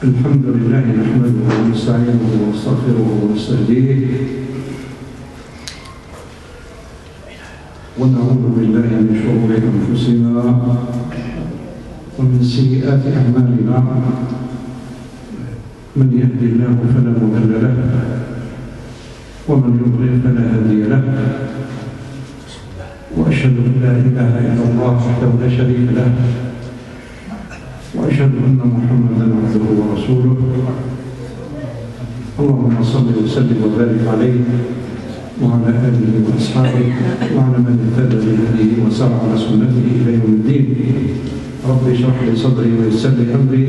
الحمد لله نحمده ونستعينه ونستغفره ونستهديه ونعوذ بالله من شرور أنفسنا ومن سيئات أعمالنا من يهد الله فلا مضل له ومن يضلل فلا هادي له وأشهد أن لا إله إلا الله وحده لا شريك له وأشهد أن محمدًا عبده ورسوله. اللهم صل وسلم وبارك عليه وعلى آله وأصحابه وعلى من اهتدى بهديه وسار على سنته إلى يوم الدين. رب اشرح لي صدري ويسر لي أمري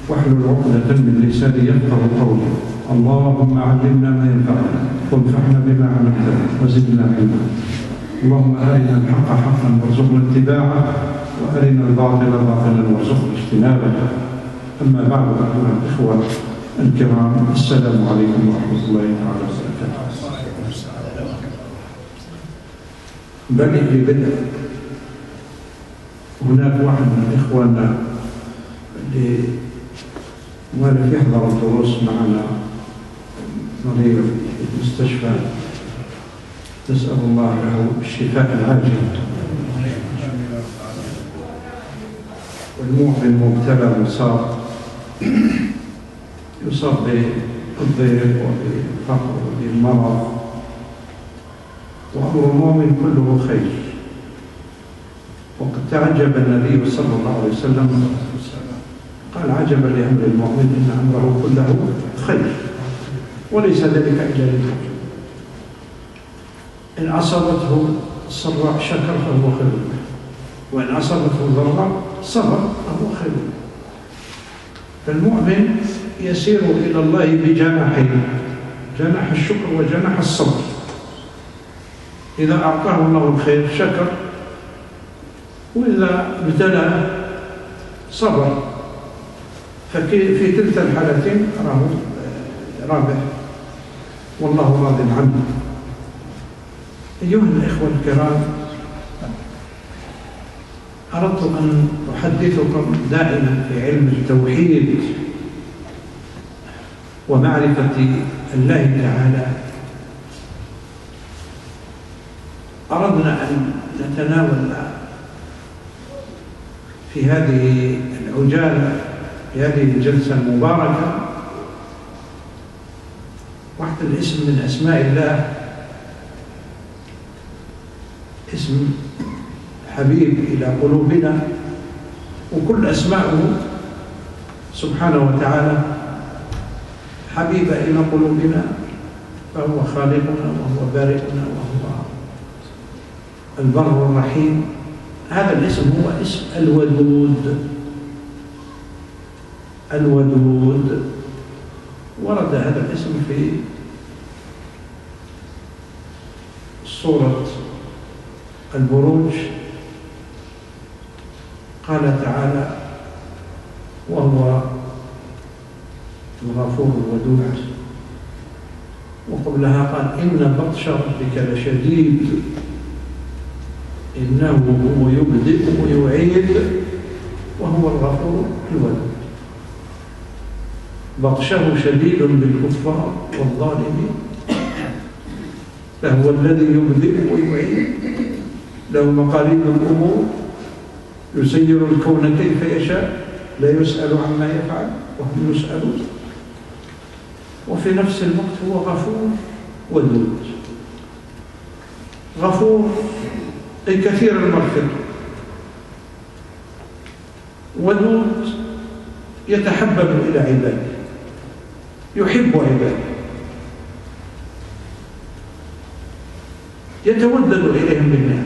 واحلل عقدة من لساني يفقهوا قولي. اللهم علمنا ما ينفعنا وانفعنا بما علمتنا وزدنا علما. اللهم أرنا الحق حقا وارزقنا اتباعه وأرنا الباطل باطلا وارزقنا اجتنابه. أما بعد أيها الإخوة الكرام، السلام عليكم ورحمة الله تعالى وبركاته. بدء ببدء، هناك واحد من إخواننا اللي والف يحضر الدروس معنا مريض في المستشفى، نسأل الله له الشفاء العاجل. والمؤمن مبتلى يصاب بالضيق وبالفقر وبالمرض، وأمر المؤمن كله خير. وقد تعجب النبي صلى الله عليه وسلم قال: عجبا لأمر المؤمن إن أمره كله خير وليس ذلك إلا للمؤمن. إن أصابته السراء شكر فهو خير له، وإن أصابته الضراء صبر فهو خير له. فالمؤمن يسير إلى الله بجناحين: جناح الشكر وجناح الصبر. إذا أعطاه الله الخير شكر، وإذا ابتلاه صبر. ففي كلتا الحالتين راه رابح والله راض عنه. أيها الإخوة الكرام، أردت أن أحدثكم دائما في علم التوحيد ومعرفة الله تعالى. أردنا أن نتناول في هذه العجالة، في هذه الجلسة المباركة، واحد الاسم من أسماء الله، اسم حبيب إلى قلوبنا، وكل أسماءه سبحانه وتعالى حبيبة إلى قلوبنا، فهو خالقنا وهو بارئنا وهو البر الرحيم. هذا الاسم هو اسم الودود. الودود ورد هذا الاسم في سورة البروج. قال تعالى: وهو الغفور الودود. وقبلها قال: إن بطش ربك لشديد إنه هو يبدئ ويعيد وهو الغفور الودود. بطشه شديد بالكفار والظالمين، فهو الذي يبدئ ويعيد، له مقاليد الأمور، يسير الكون كيف يشاء، لا يسأل عما يفعل وهم يسألون. وفي نفس الوقت هو غفور ودود. غفور أي كثير المغفرة، ودود يتحبب إلى عباده، يحب عباده، يتودد إليهم بالنعم،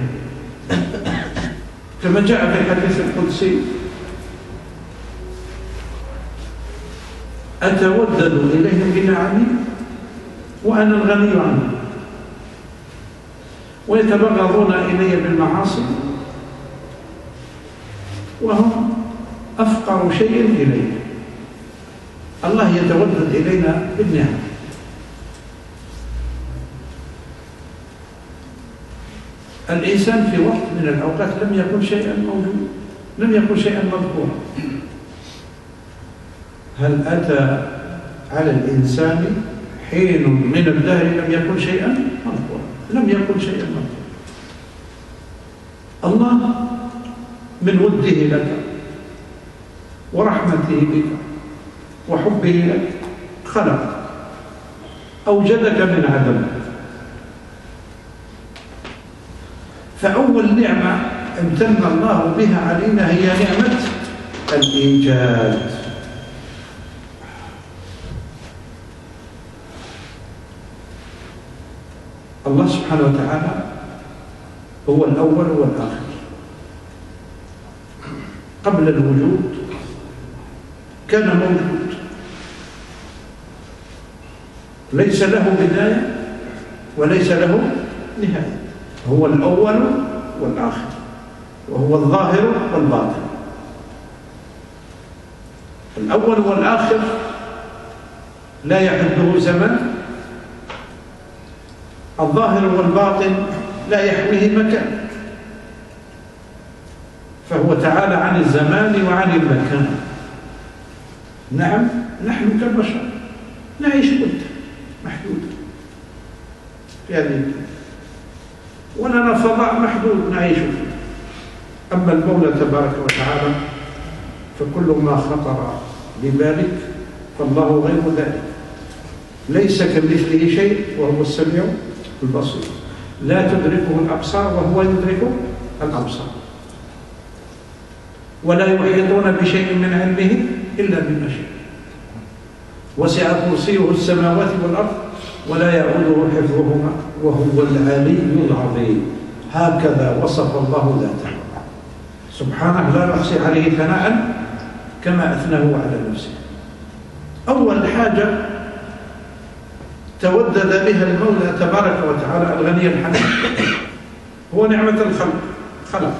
كما جاء في الحديث القدسي: أتودد إليهم بنعمي وأنا الغني عنهم، ويتبغضون إلي بالمعاصي وهم أفقر شيء إلي. الله يتودد إلينا بالنعم. الإنسان في وقت من الأوقات لم يكن شيئا موجود، لم يكن شيئا مذكورا، هل أتى على الإنسان حين من الدهر لم يكن شيئا مذكورا؟ لم يكن شيئا مذكورا. الله من وده لك ورحمته بك وحبه لك خلقك، أوجدك من عدم. فأول نعمة امتن الله بها علينا هي نعمة الإيجاد. الله سبحانه وتعالى هو الأول والآخر. قبل الوجود كان موجود، ليس له بداية وليس له نهاية. هو الأول والآخر، وهو الظاهر والباطن. الأول والآخر لا يحده زمن، الظاهر والباطن لا يحويه مكان، فهو تعالى عن الزمان وعن المكان. نعم، نحن كالبشر نعيش مدة محدودة في هذه الدنيا، ولنا فضاء محدود نعيش فيه. أما المولى تبارك وتعالى فكل ما خطر ببالك فالله غير ذلك، ليس كمثله شيء وهو السميع البصير، لا تدركه الأبصار وهو يدرك الأبصار، ولا يحيطون بشيء من علمه إلا بما شاء، وسع كرسيه السماوات والأرض ولا يعوده حفظهما وهو العلي العظيم. هكذا وصف الله ذاته سبحانه، لا نحصي عليه ثناء كما أثناه على نفسه. أول حاجة تودد بها المولى تبارك وتعالى الغني الحميد هو نعمة الخلق. خلق،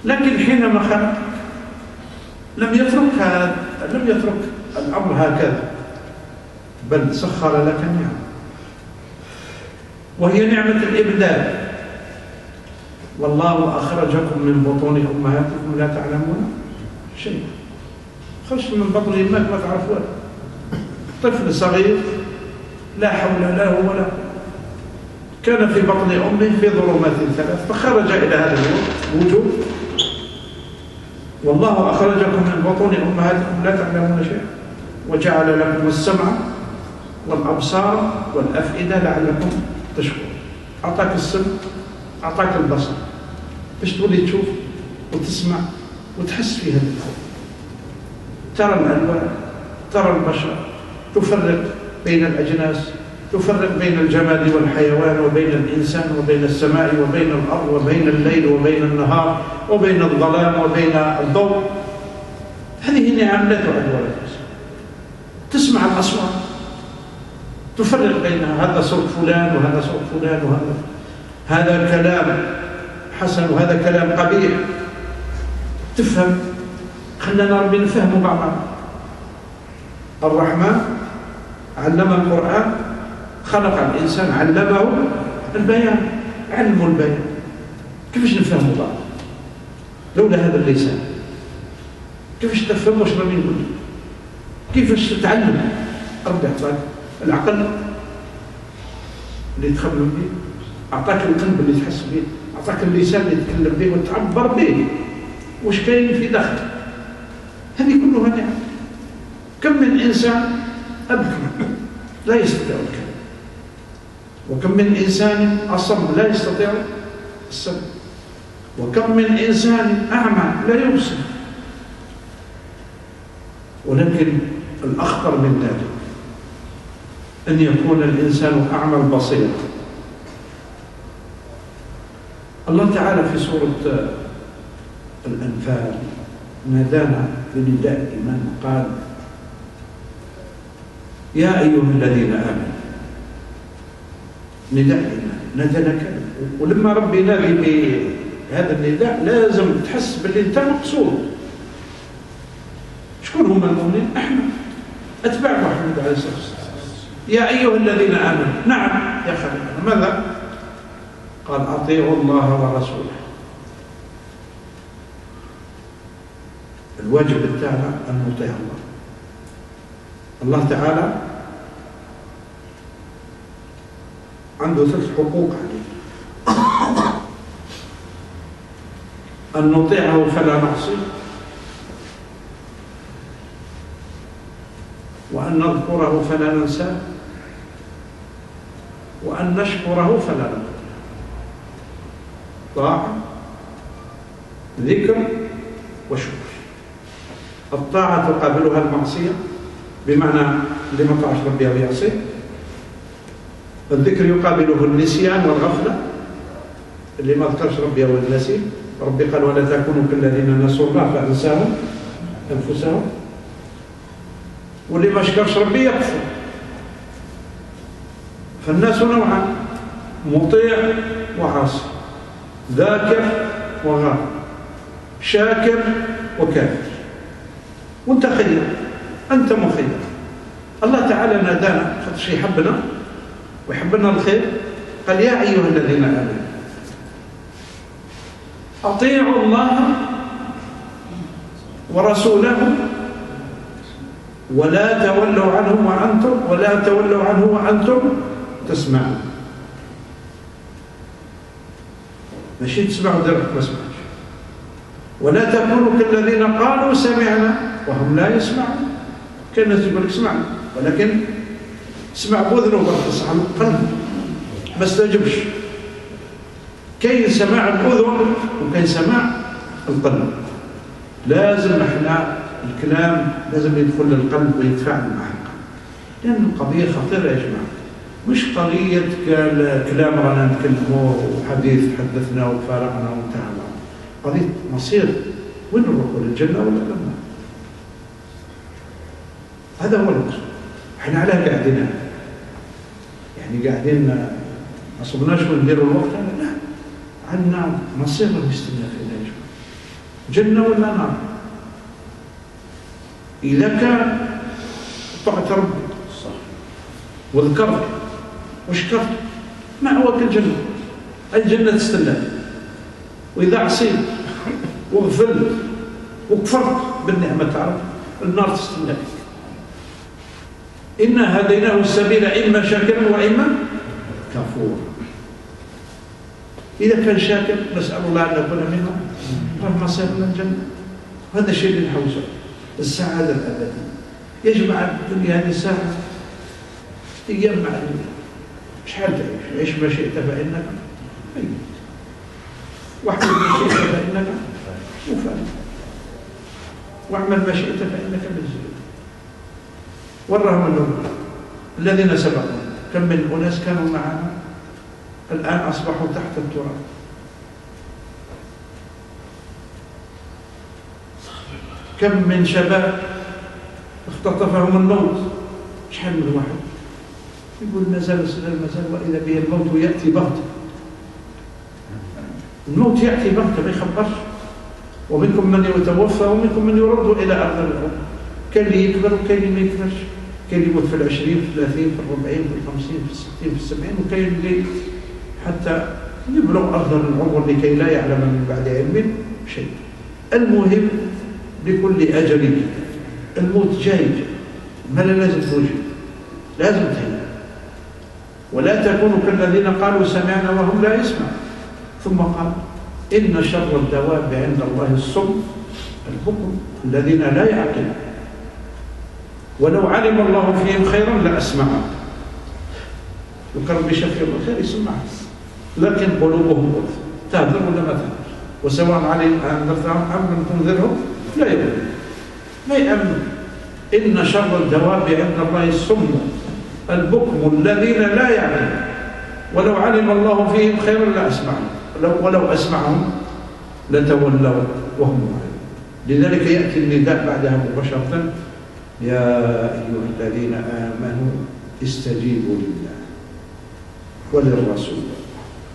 لكن حينما خلق لم يترك الأمر هكذا، بل سخر لك النعم، وهي نعمة الإبدال. والله أخرجكم من بطون أمهاتكم لا تعلمون شيء. خرجت من بطن أمك ما تعرفون، طفل صغير لا حول له ولا كان في بطن أمه في ظلمات ثلاث، فخرج إلى هذا الوجود. والله أخرجكم من بطون أمهاتكم لا تعلمون شيئا وجعل لكم السمع والأبصار والأفئدة لعلكم تشكرون. أعطاك السمع، أعطاك البصر، باش تولي تشوف وتسمع وتحس في هذا الكون، ترى الألوان، ترى البشر، تفرق بين الأجناس، تفرق بين الجماد والحيوان، وبين الإنسان وبين السماء وبين الأرض، وبين الليل وبين النهار، وبين الظلام وبين الضوء. هذه نعم لا تعد ولا تحصى. تسمع الأصوات، تفرق بينها، هذا صوت فلان وهذا صوت فلان، هذا كلام حسن وهذا كلام قبيح. تفهم، خلنا ربي نفهم بعضنا. الرحمن علم القرآن، خلق الإنسان علمه البيان، علم البيان. كيفاش نفهم بعض لولا هذا اللسان؟ كيفاش تفهم واش راني نقول؟ كيفاش تتعلم؟ ربي أعطاك العقل اللي تخمم به، أعطاك القلب اللي تحس به، أعطاك اللسان اللي تتكلم به وتعبر به واش كاين في داخلك. هذه كلها نعم. كم من إنسان أبكم لا يستطيع الكلام، وكم من إنسان أصم لا يستطيع السمع، وكم من إنسان أعمى لا يبصر. ولكن الأخطر من ذلك أن يكون الإنسان أعمى البصيرة. الله تعالى في سورة الأنفال نادانا بنداء من قال: يا أيها الذين آمنوا. نداء نادانا كلمة، ولما ربي ينادي بهذا النداء لازم تحس باللي أنت مقصود. شكون هم المؤمنين؟ احنا أتباع محمد عليه الصلاة والسلام. يا أيها الذين آمنوا، نعم يا خليل، ماذا؟ قال: أطيعوا الله ورسوله. الواجب بتاعنا أن نطيع الله. الله تعالى عنده 3 حقوق عليه: أن نطيعه فلا نعصيه، وأن نذكره فلا ننساه، وأن نشكره فلا نكفره. طاعة، ذكر، وشكر. الطاعة تقابلها المعصية، بمعنى اللي ما طاعش ربي أو يعصيه. الذكر يقابله النسيان والغفلة، اللي ما ذكرش ربي أو نسيه. ربي قال: ولا تكونوا كالذين نسوا الله فأنساهم أنفسهم. واللي ما شكرش ربي يكفر. فالناس نوعان: مطيع وعاصي، ذاكر وغافل، شاكر وكافر. وانت خير، انت مخير. الله تعالى نادانا خاطرش يحبنا ويحب لنا الخير. قال: يا ايها الذين امنوا اطيعوا الله ورسوله ولا تولوا عنه وانتم تسمعون. ماشي تسمعوا درك ما سمعش. ولا تكونوا كالذين قالوا سمعنا وهم لا يسمعون. كان الناس يقول لك سمعنا، ولكن اسمع بأذنه وبتصح على القلب ما استجبش. كاين سماع الأذن وكاين سماع القلب. لازم احنا الكلام لازم يدخل للقلب ويتفاعل مع القلب، لأن القضية خطيرة يا جماعة. مش قضية كلام رانا نتكلموه وحديث حدثنا وفارقنا وانتهى. قضية مصير، وين نروحوا، للجنة ولا للنار؟ هذا هو المقصود. احنا على قاعدين يعني قاعدين ما صبناش ونديروا الوقت هذا، لا، عندنا مصير نستنى فيه يا جماعة، جنة ولا نار. إذا كان طاعة ربي وذكرت وشكرت مأواك الجنة، الجنة تستناك. وإذا عصيت وغفلت وكفرت بالنعمة تعرف النار تستناك. إنا هديناه السبيل إما شاكرا وإما كفورا. إذا كان شاكر نسأل الله أن نكون منهم، رغم مصيرنا الجنة. هذا الشيء اللي نحوزه، السعادة الأبدية. يا جماعة الدنيا هذه ساعة أيام معلومة. شحال تعيش؟ عيش ما شئت فإنك ميت، واحمل ما شئت فإنك مفارق، واعمل ما شئت فإنك مجزي. وراهم الأمة الذين سبقوا، كم من أناس كانوا معنا الآن أصبحوا تحت التراب. كم من شباب اختطفهم الموت. شحال من واحد يقول ما زال وإذا به الموت يأتي بغتة. الموت يأتي بغتة ما يخبرش. ومنكم من يتوفى ومنكم من يرد إلى أرض العمر. كان اللي يكبر وكان اللي ما يكبرش، كان اللي يموت في 20 في 30 في 40 في 50 في 60 في 70، وكان اللي حتى يبلغ أرض العمر لكي لا يعلم من بعد علم شيء. المهم لكل أجل الموت جاي، ما لازم توجد، لازم تهيأ. ولا تكونوا كالذين قالوا سمعنا وهم لا يسمعون. ثم قال: إن شر الدواب عند الله الصم البكم الذين لا يعقلون ولو علم الله فيهم خيرا لأسمعهم. وكان بشفيع الخير يسمعهم، لكن قلوبهم غلف، تهدر ولا ما تهدر. وسواء عليهم أنذرتهم أم لم تنذرهم لا يؤمنون، ما يأمنون. إن شر الدواب عند الله الصم البكم الذين لا يعقلون ولو علم الله فيهم خيرا لأسمعهم ولو أسمعهم لتولوا وهم معرضون. لذلك يأتي النداء بعدها مباشرة: يا أيها الذين آمنوا استجيبوا لله وللرسول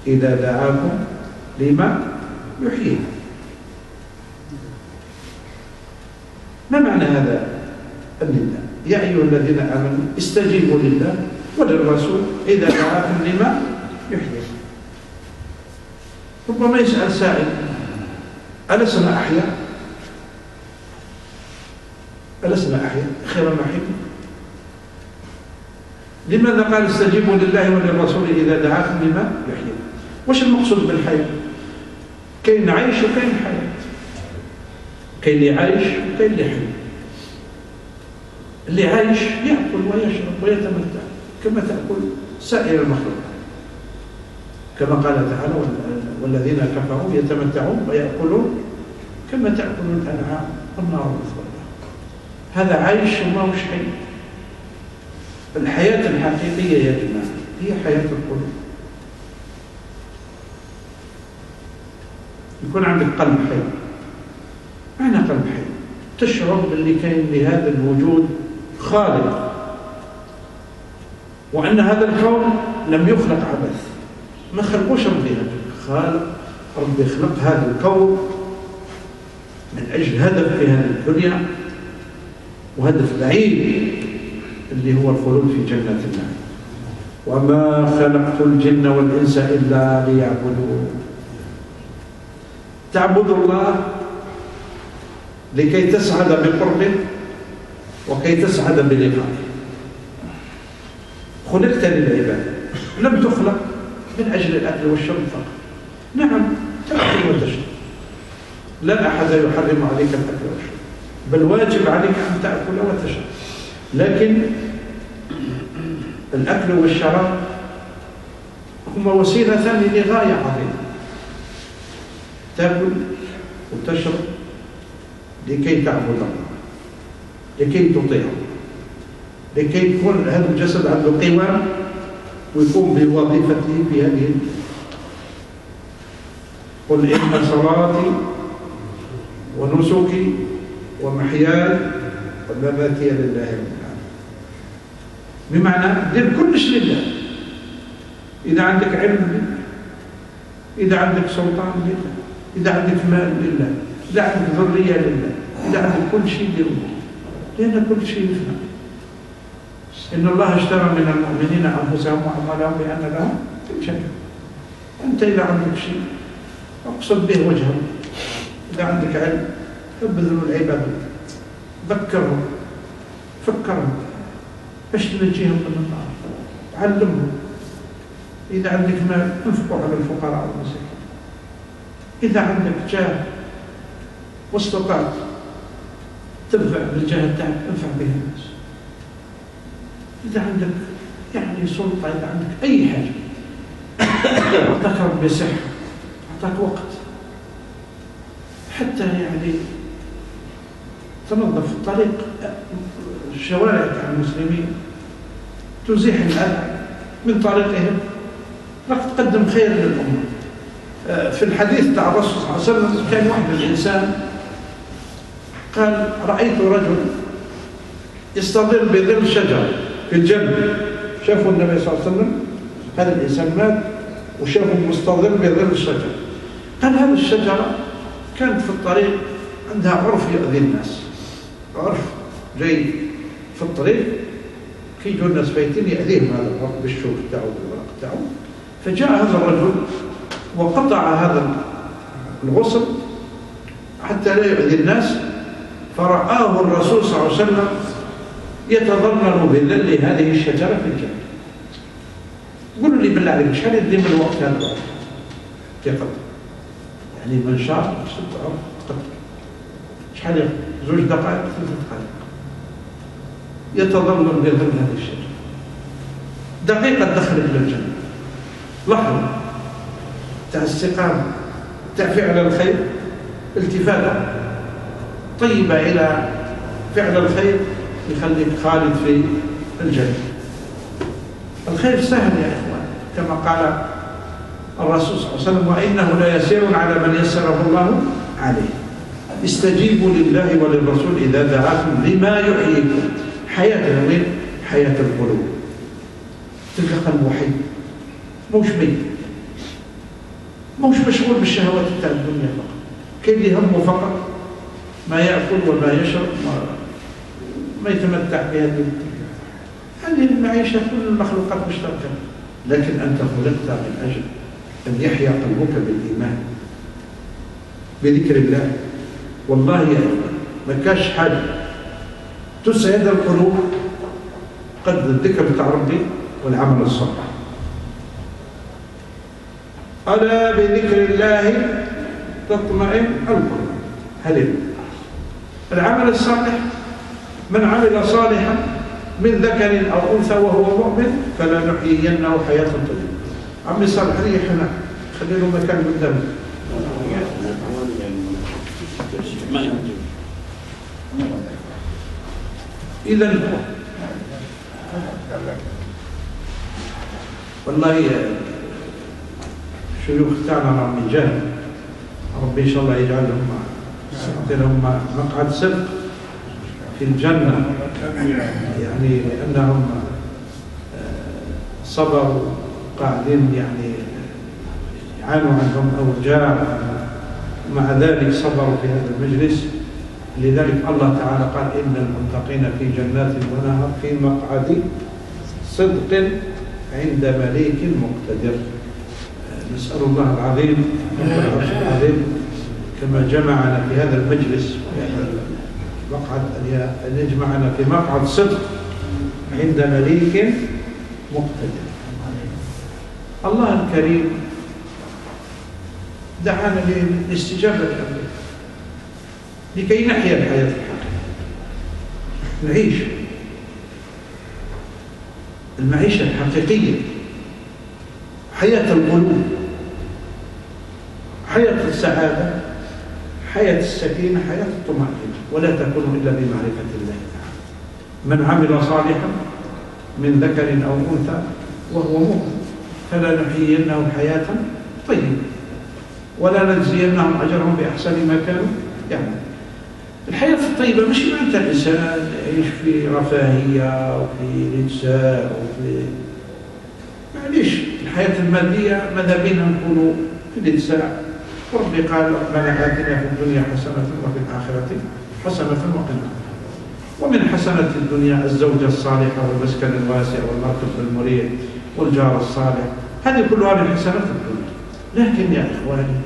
إذا دعاكم لما يحييكم. ما معنى هذا النداء؟ يا أيها الذين آمنوا استجيبوا لله وللرسول إذا دعاكم لما يحييكم. ربما يسأل سائل: ألسنا أحياء؟ ألسنا أحياء خير ما حينا؟ لماذا قال استجيبوا لله وللرسول إذا دعاكم لما يحييكم؟ وش المقصود بالحياة؟ كاين عيش وكاين حياة، كاين اللي عايش وكاين اللي حي. اللي عايش يأكل ويشرب ويتمتع كما تأكل سائر المخلوقات، كما قال تعالى والذين كفروا يتمتعون ويأكلون كما تأكل الأنعام والنار مثوى لهم. هذا عايش وما هوش حي. الحياة الحقيقية يا جماعة هي حياة القلوب. يكون عندك قلب حي. معنى قلب حي تشعر باللي كاين لهذا الوجود خالق، وأن هذا الكون لم يخلق عبث، ما خلقوش ربي هذا خالق. ربي خلق هذا الكون من أجل هدف في هذه الدنيا، وهدف بعيد اللي هو الخلود في جنة الله. وما خلقت الجن والإنس إلا ليعبدون. تعبد الله لكي تسعد بقربه وكي تسعد بلقائه. خلقت للعبادة، لم تخلق من أجل الأكل والشرب فقط. نعم تأكل وتشرب، لا أحد يحرم عليك الأكل والشرب، بل واجب عليك أن تأكل وتشرب، لكن الأكل والشراب هما وسيلتان لغاية عظيمة. تأكل وتشرب لكي تعبد الله، لكي تطيعه، لكي يكون هذا الجسد عنده قوام ويقوم بوظيفته في هذه الدنيا. قل إن صلاتي ونسكي ومحياي ومماتي لله رب العالمين. بمعنى دير كلش لله. إذا عندك علم لله، إذا عندك سلطان لله، إذا عندك مال لله، إذا عندك ذرية لله، إذا عندك كل شيء لله، لأن كل شيء يفهم. إن الله اشترى من المؤمنين أنفسهم وأموالهم بأن لهم الجنة. أنت إذا عندك شيء اقصد به وجهه. إذا عندك علم ابذلوا العباد، ذكرهم، فكرهم باش تنجيهم من النار، علمهم. إذا عندك مال انفقوا على الفقراء والمساكين. إذا عندك جاه واستطعت تنفع بالجاه تاعك انفع به الناس. إذا عندك يعني سلطة، إذا عندك أي حاجة أعطاك ربي صحة، أعطاك وقت، حتى يعني تنظف الطريق الشوارع تاع المسلمين، تزيح الأذى من طريقهم، راك تقدم خير للأمة. في الحديث تاع الرسول صلى الله عليه وسلم كان واحد الإنسان قال رأيت رجل يستظل بظل شجر في الجنة. شافوا النبي صلى الله عليه وسلم، هذا الإنسان مات وشافوا مستظل بظل الشجر. قال هذه الشجرة كانت في الطريق عندها عرف يؤذي الناس، عرف جاي في الطريق كي يجوا الناس فايتين يأذيهم هذا العرف بالشوك تاعو والورق تاعو. فجاء هذا الرجل وقطع هذا الغصن حتى لا يؤذي الناس، فرآه الرسول صلى الله عليه وسلم يتضمن بظل هذه الشجرة في الجنة. قولوا لي بالله عليك شحال يدي من الوقت هذا الوقت؟ يقطع يعني من شهر 6 أو قطع شحال ياخذ؟ 2 دقائق 3 دقائق يتضمن بظل هذه الشجرة. دقيقة دخلت للجنة، لحظة تاع استقامة، تاع فعل الخير، التفاتة طيبة إلى فعل الخير يخليك خالد في الجنة. الخير سهل يا إخوان، كما قال الرسول صلى الله عليه وسلم وإنه لا يسير على من يسره الله عليه. استجيبوا لله وللرسول إذا دعاكم لما يحييكم. حياة وين؟ حياة القلوب. تلقى قلبه حي، موش ميت، موش مشغول بالشهوات تاع الدنيا فقط. كاين اللي همه فقط ما يأكل وما يشرب ما يتمتع بهذه الدنيا. هذه المعيشة كل المخلوقات مشتركة، لكن أنت خلقت من أجل أن يحيا قلبك بالإيمان بذكر الله. والله يا إخوان ما كاش حاجة تسعد القلوب قد الذكر بتاع ربي والعمل الصالح. ألا بذكر الله تطمئن القلوب. هل العمل الصالح من عمل صالحا من ذكر أو أنثى وهو مؤمن فلنحيينه حياة طيبة. عمي صالح ريح هنا، خلي له مكان قدامه. إذا والله الشيوخ تاعنا راهم رجال، ربي إن شاء الله يجعلهم لهم مقعد صدق في الجنة، يعني لأنهم صبروا قاعدين يعني يعانوا عندهم أوجاع، مع ذلك صبروا في هذا المجلس. لذلك الله تعالى قال إن المتقين في جنات ونهر في مقعد صدق عند مليك مقتدر. نسأل الله العظيم كما جمعنا في هذا المجلس مقعد أن يجمعنا في مقعد صدق عند مليك مقتدر. الله الكريم دعانا لاستجابة أمره لكي نحيا الحياة الحقيقية، نعيش المعيشة الحقيقية، حياة القلوب، حياة السعادة، حياة السكينة، حياة الطمأنينة، ولا تكون إلا بمعرفة الله تعالى. من عمل صالحا من ذكر أو أنثى وهو مؤمن فلنحيينه حياة طيبة ولا نجزينهم أجرهم بأحسن ما كانوا يعملون. الحياة الطيبة مش معناتها الإنسان يعيش في رفاهية وفي نساء وفي معليش. الحياة المادية ماذا بينا نكونوا في النساء، وربي قال ربنا آتنا في الدنيا حسنة وفي الآخرة حسنة وقنا. ومن حسنة الدنيا الزوجة الصالحة والمسكن الواسع والمركب المريح والجار الصالح، هذه كلها من حسنات الدنيا. لكن يا إخواني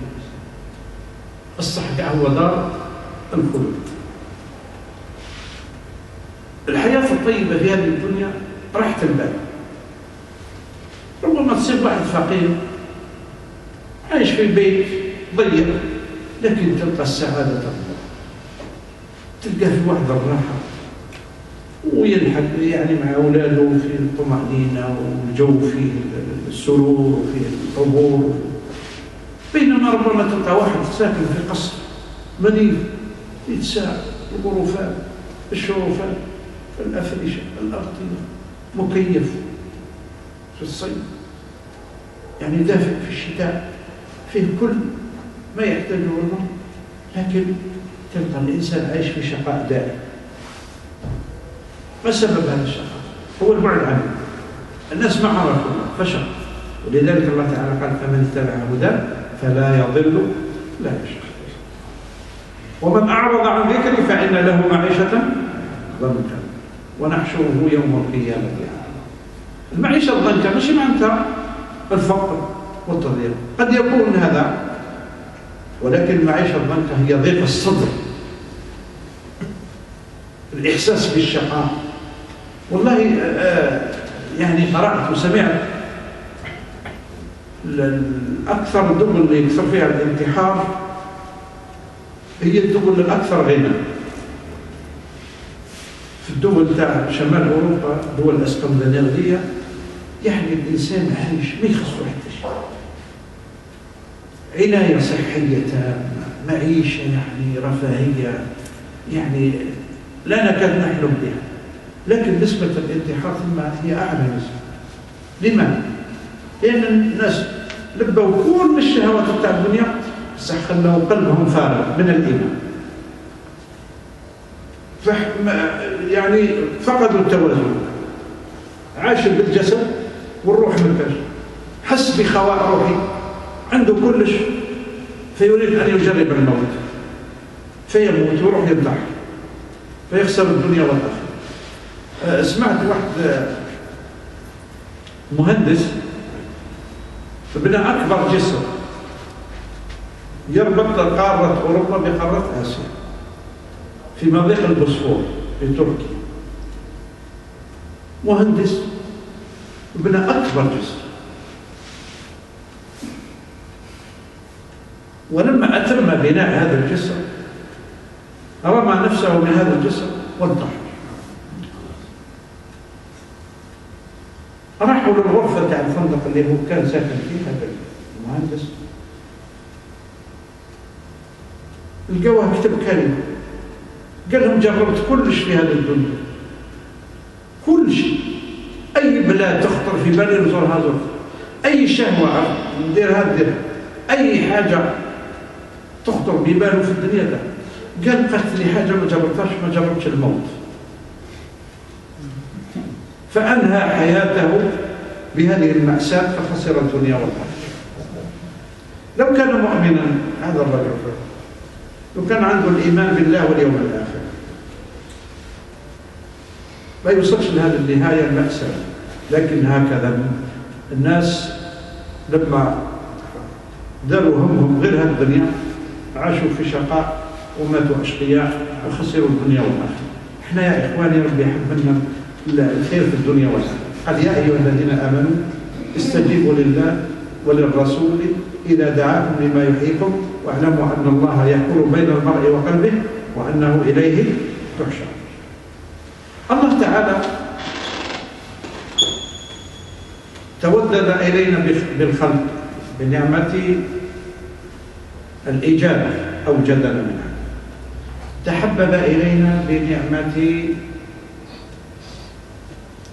الصحبة هو دار الخلود. الحياة الطيبة في هذه الدنيا راحة البال. ربما تصير واحد فقير عايش في بيت ضيق لكن تلقى السعادة تطلع، تلقى في واحد الراحة ويلحق يعني مع أولاده في الطمأنينة والجو فيه السرور وفيه الحضور. بينما ربما تلقى واحد ساكن في قصر مدينة يتساع الغرفات الشرفات الأفرشة الأغطية مكيف في الصيف، يعني دافئ في الشتاء، فيه كل ما يحتاجه المرء، لكن تلقى الإنسان عايش في شقاء دائم. ما سبب هذا الشقاء؟ هو البعد عنه. الناس ما عرفوا فشق، ولذلك الله تعالى قال فمن اتبع هداه فلا يضل لا يشقى. ومن أعرض عن ذكري فإن له معيشة ضنكا ونحشره يوم القيامة. المعيشة الضنكا مش معناتها الفقر والتضييق، قد يكون هذا، ولكن المعيشة الضنكا هي ضيق الصدر، الإحساس بالشقاء. والله يعني قرأت وسمعت أكثر الدول اللي يكثر فيها الانتحار هي الدول الأكثر غنى. في الدول تاع شمال أوروبا، دول الإسكندنافية، يعني الإنسان عايش ما يخصه حتى شيء، عناية صحية تامة، معيشة يعني رفاهية يعني لا نكاد نحلم بها. لكن نسبة الانتحار ثم هي أعلى نسبة. لماذا؟ لأن الناس لبوا كل الشهوات تاع الدنيا، بصح خلوا قلبهم فارغ من الإيمان، يعني فقدوا التوازن، عاش بالجسد والروح منتج، حس بخواء روحي، عنده كلش، فيريد أن يجرب الموت فيموت ويروح ينتحر فيخسر الدنيا والآخرة. سمعت واحد مهندس بنى أكبر جسر يربط قارة أوروبا بقارة آسيا في مضيق البوسفور في تركيا. مهندس بنى أكبر جسر، ولما أتم بناء هذا الجسر رمى نفسه من هذا الجسر وانتحر. راحوا للغرفة تاع الفندق اللي هو كان ساكن فيه هذا المهندس، لقوه كتب كلمة قال لهم جربت كل شيء في هذه الدنيا، كل شيء، أي بلاد تخطر في بالي نزورها زرت، أي شهوة نديرها نديرها، أي حاجة تخطر بباله في الدنيا ده. قال قالت لي حاجة ما جربتش الموت. فأنهى حياته بهذه المأساة فخسر الدنيا والآخرة. لو كان مؤمنا هذا الرجل، لو كان عنده الإيمان بالله واليوم الآخر ما يوصلش لهذه النهاية المأساة. لكن هكذا الناس لما داروا همهم غير هذه الدنيا عاشوا في شقاء وماتوا أشقياء وخسروا الدنيا والآخرة. احنا يا إخواني ربي يحب لنا الخير في الدنيا والآخرة. قال يا أيها الذين آمنوا استجيبوا لله وللرسول إذا دعاكم لما يحييكم واعلموا أن الله يحول بين المرء وقلبه وأنه إليه تحشر. الله تعالى تودد إلينا بالخلق بنعمة الإيجاد أوجدنا منها، تحبب إلينا بنعمة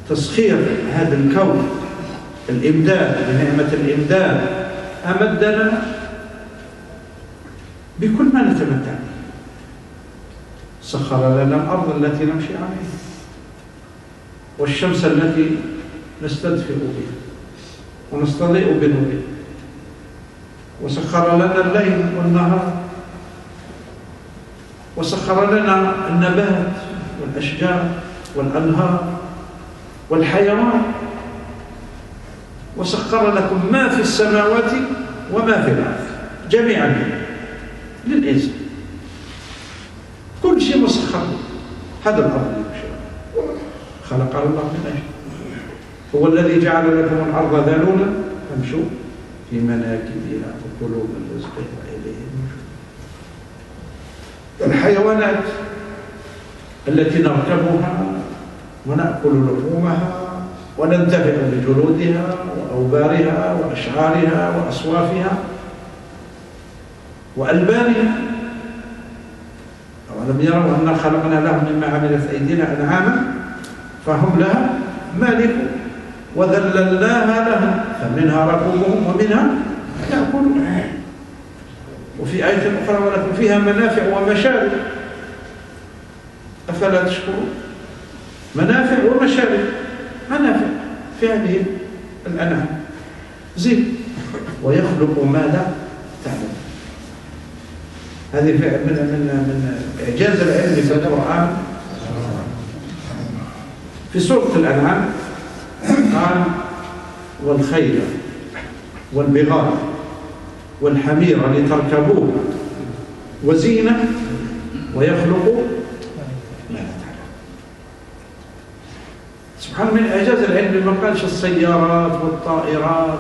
تسخير هذا الكون، الإمداد، بنعمة الإمداد أمدنا بكل ما نتمتع به. سخر لنا الأرض التي نمشي عليها والشمس التي نستدفئ بها ونستضيء بنورها، وسخر لنا الليل والنهار، وسخر لنا النبات والأشجار والأنهار والحيوان، وسخر لكم ما في السماوات وما في الأرض جميعا للإنسان. كل شيء مسخر. هذا الأرض خلق الله من أجل، هو الذي جعل لكم الأرض ذلولا فامشوا في مناكبها وكلوا من رزقه وإليه النشور. الحيوانات التي نركبها ونأكل لحومها وننتفع بجلودها وأوبارها وأشعارها وأصوافها وألبانها. أولم يروا أنا خلقنا لهم مما عملت أيدينا أنعاما فهم لها مالكون وذللناها لهم فمنها ركوبهم ومنها يأكلون. وفي آية أخرى ولكم فيها منافع ومشارب أفلا تشكرون. منافع ومشارب، منافع في هذه الأنعام. زين ويخلق ما لا تعلم. هذه من إعجاز العلم في القرآن. في سورة الأنعام قال والخيل والبغال والحمير لتركبوه وزينة ويخلق ما لا تعلم. سبحان من إعجاز العلم ما قالش السيارات والطائرات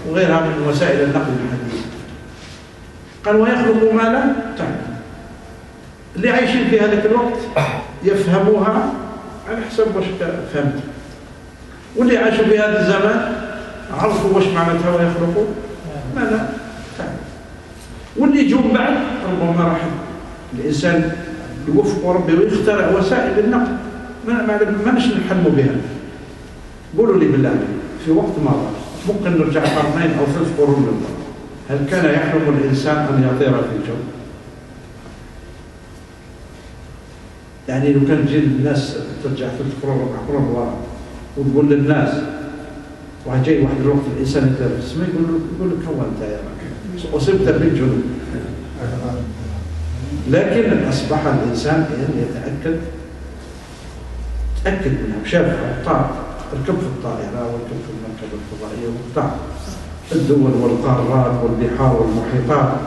وغيرها من وسائل النقل الحديثة، قال ويخلق ما لا تعلم. اللي عايشين في هذاك الوقت يفهموها على حسب واش فهمت، واللي عاشوا في هذا الزمان عرفوا واش معناتها ويخلقوا ما لا تعلم. واللي يجوا بعد ربما راح الإنسان يوفق ربي ويخترع وسائل النقل ما نش نحلموا بها. قولوا لي بالله في وقت مضى ممكن نرجع قرنين أو 3 قرون للوراء، هل كان يحلم الإنسان أن يطير في الجو؟ يعني لو كان تجي الناس ترجع 3 قرون 4 قرون للوراء وتقول للناس واحد جاي واحد الوقت الإنسان يطير في السماء يقول لك هو أنت يا راجل أصبت بالجنون. لكن أصبح الإنسان يتأكد منها وشاف الطائر، ركب في الطائرة وركب في المركبة الفضائية وقطع الدول والقارات والبحار والمحيطات.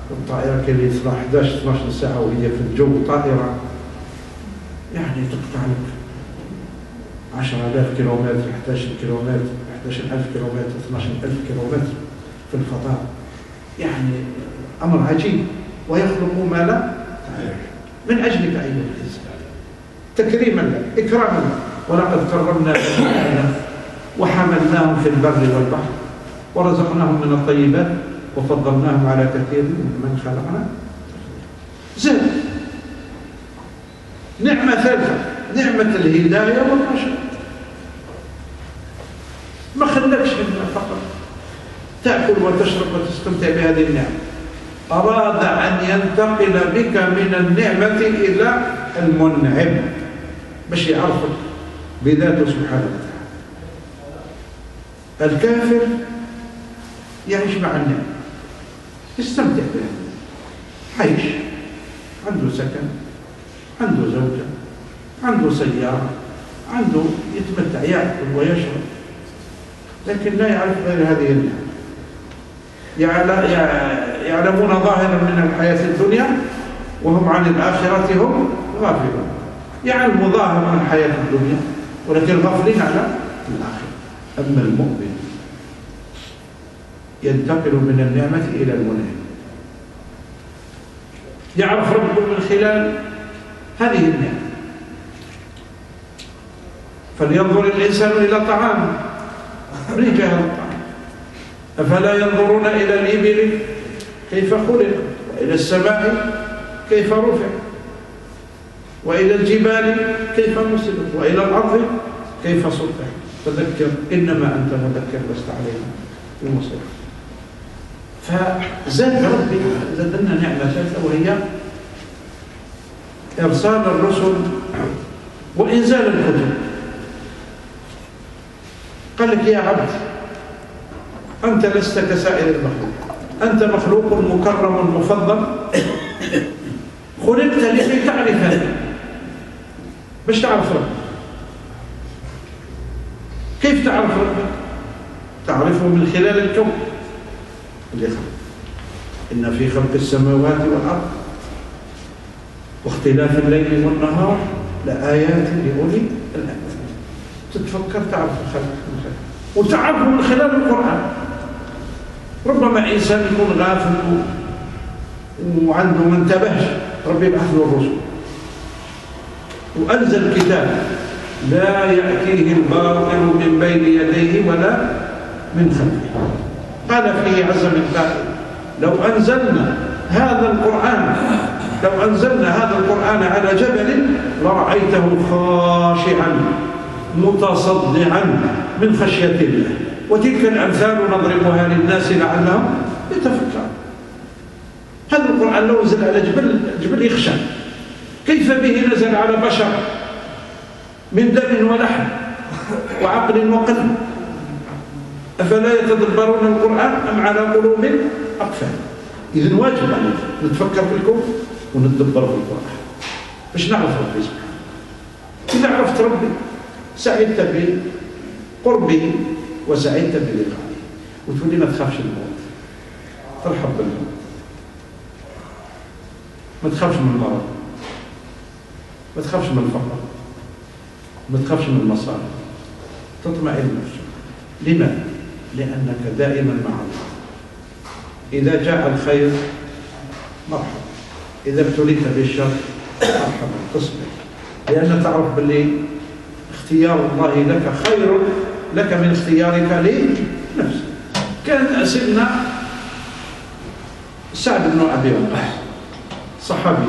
والطائرة كان يطلع 11-12 ساعة وهي في الجو طائرة، يعني تقطع لك 10,000 كيلومتر، 11 كيلومتر، 11,000 كيلومتر، 12,000 كيلومتر في الفضاء. يعني أمر عجيب. ويخلق ما لا من أجلك أيها الإنسان، تكريما لك، إكراما لك. ولقد كرمنا بني آدم وحملناهم في البر والبحر ورزقناهم من الطيبات وفضلناهم على كثير من خلقنا. زين، نعمة ثالثة، نعمة الهداية والرشد. ما خلكش فقط تأكل وتشرب وتستمتع بهذه النعمة، أراد أن ينتقل بك من النعمة إلى المنعم باش يعرفك بذاته سبحانه وتعالى. الكافر يعيش مع النعمة، يستمتع بها، عيش، عنده سكن، عنده زوجة، عنده سيارة، عنده يتمتع، يأكل ويشرب، لكن لا يعرف غير هذه النعمة. يعلمون ظاهرا من الحياة الدنيا وهم عن الآخرة هم غافلون. يعلموا ظاهرا من الحياة الدنيا ولكن غافلين على الآخرة. أما المؤمن ينتقل من النعمة إلى المنعم، يعرف ربه من خلال هذه النعمة. فلينظر الإنسان إلى طعامه، من جهة الطعام. أفلا ينظرون إلى الإبل كيف خلقت، وإلى السماء كيف رفعت، وإلى الجبال كيف نصبت، وإلى الأرض كيف سطحت. فذكر إنما أنت مذكر لست عليهم بمسيطر. فزاد ربي زادنا نعمة ثالثة وهي إرسال الرسل وإنزال الكتب. قال لك يا عبد أنت لست كسائر المخلوق، أنت مخلوق مكرم مفضل، خلقت لكي تعرف هذا، باش تعرف ربك. كيف تعرف ربك؟ تعرفه من خلال الكون اللي خلق. إن في خلق السماوات والأرض واختلاف الليل والنهار لآيات لأولي الألباب. تتفكر تعرف الخلق وتعرفه من خلال القرآن. ربما إنسان يكون غافل وعنده ما انتبهش، ربي يبعث له الرسل وأنزل كتاب لا يأتيه الباطل من بين يديه ولا من خلفه. قال فيه عز من قائل لو أنزلنا هذا القرآن على جبل لرأيته خاشعا متصدعا من خشية الله. وتلك الأمثال نضربها للناس لعلهم يتفكرون. هذا القرآن لو نزل على جبل يخشع. كيف به نزل على بشر من دم ولحم وعقل وقلب؟ أفلا يتدبرون القرآن أم على قلوب أقفال؟ إذن واجب علينا نتفكر في الكون ونتدبر في القرآن باش نعرف ربي سبحانه. إذا عرفت ربي سعدت بقربه وسعدت بلقائه، وتولي ما تخافش الموت، ترحب بالموت، ما تخافش من المرض، ما تخافش من الفقر، ما تخافش من المصائب، تطمئن نفسك. لماذا؟ لأنك دائما مع الله. إذا جاء الخير مرحبا، إذا ابتليت بالشر مرحبا، تصبر، لأن تعرف باللي اختيار الله لك خير لك من اختيارك لنفسك. كان سيدنا سعد بن أبي وقاص صحابي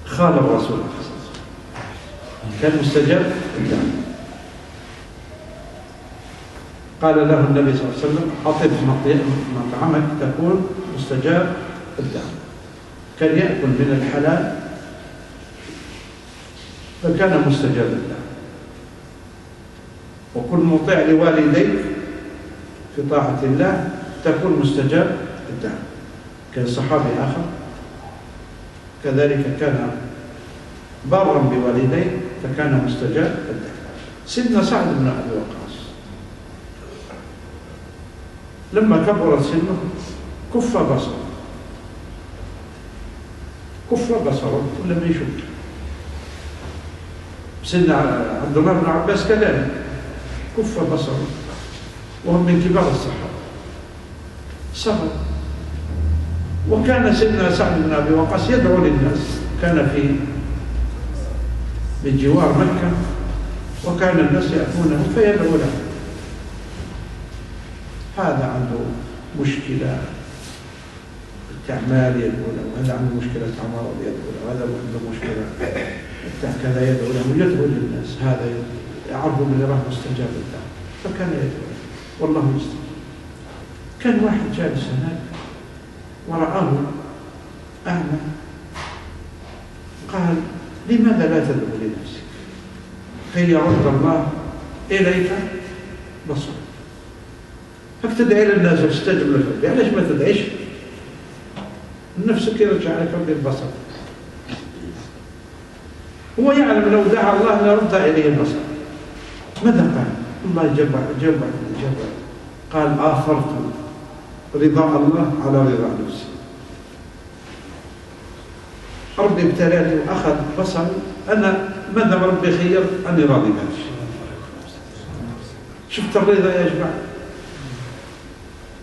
خال الرسول كان مستجاب الدعوة. قال له النبي صلى الله عليه وسلم أطب مطعمك تكون مستجاب الدعوة. كان يأكل من الحلال فكان مستجاب الدعوة. وكن مطيع لوالديك في طاعة الله تكون مستجاب الدعوة. كان صحابي آخر كذلك كان بارا بوالديه فكان مستجاب الدعوة. سيدنا سعد بن أبي وقاص لما كبرت سنه كف بصره ولم يشك. سيدنا عبد الله بن عباس كذلك كف بصره وهم من كبار الصحابة صبر. وكان سيدنا سعد بن أبي وقاص يدعو للناس، كان بجوار مكة وكان الناس يأتونه فيدعو له. هذا عنده مشكلة استعمال يدعو له، وهذا عنده مشكلة عمارة يدعو له، وهذا عنده مشكلة كذا يدعو له، يدعو للناس. هذا يعرض من يراه مستجاب الدعوة فكان يدعو له والله يستجيب. كان واحد جالس هناك ورآه أعمى، قال لماذا لا تدعو لنفسك كي يرد الله إليك بصرك؟ فاكتدعي للناس واستجب لك، ليش ما تدعيش نفسك يرجع لك بالبصر؟ هو يعلم لو دعا الله لرد إليه البصر. ماذا قال؟ الله جاب قال آثرت رضا الله على رضا نفسي. ربي ابتلاني وأخذ بصري، أنا ماذا ربي خير أني راضي بنفسي. شفت الرضا يا جماعة؟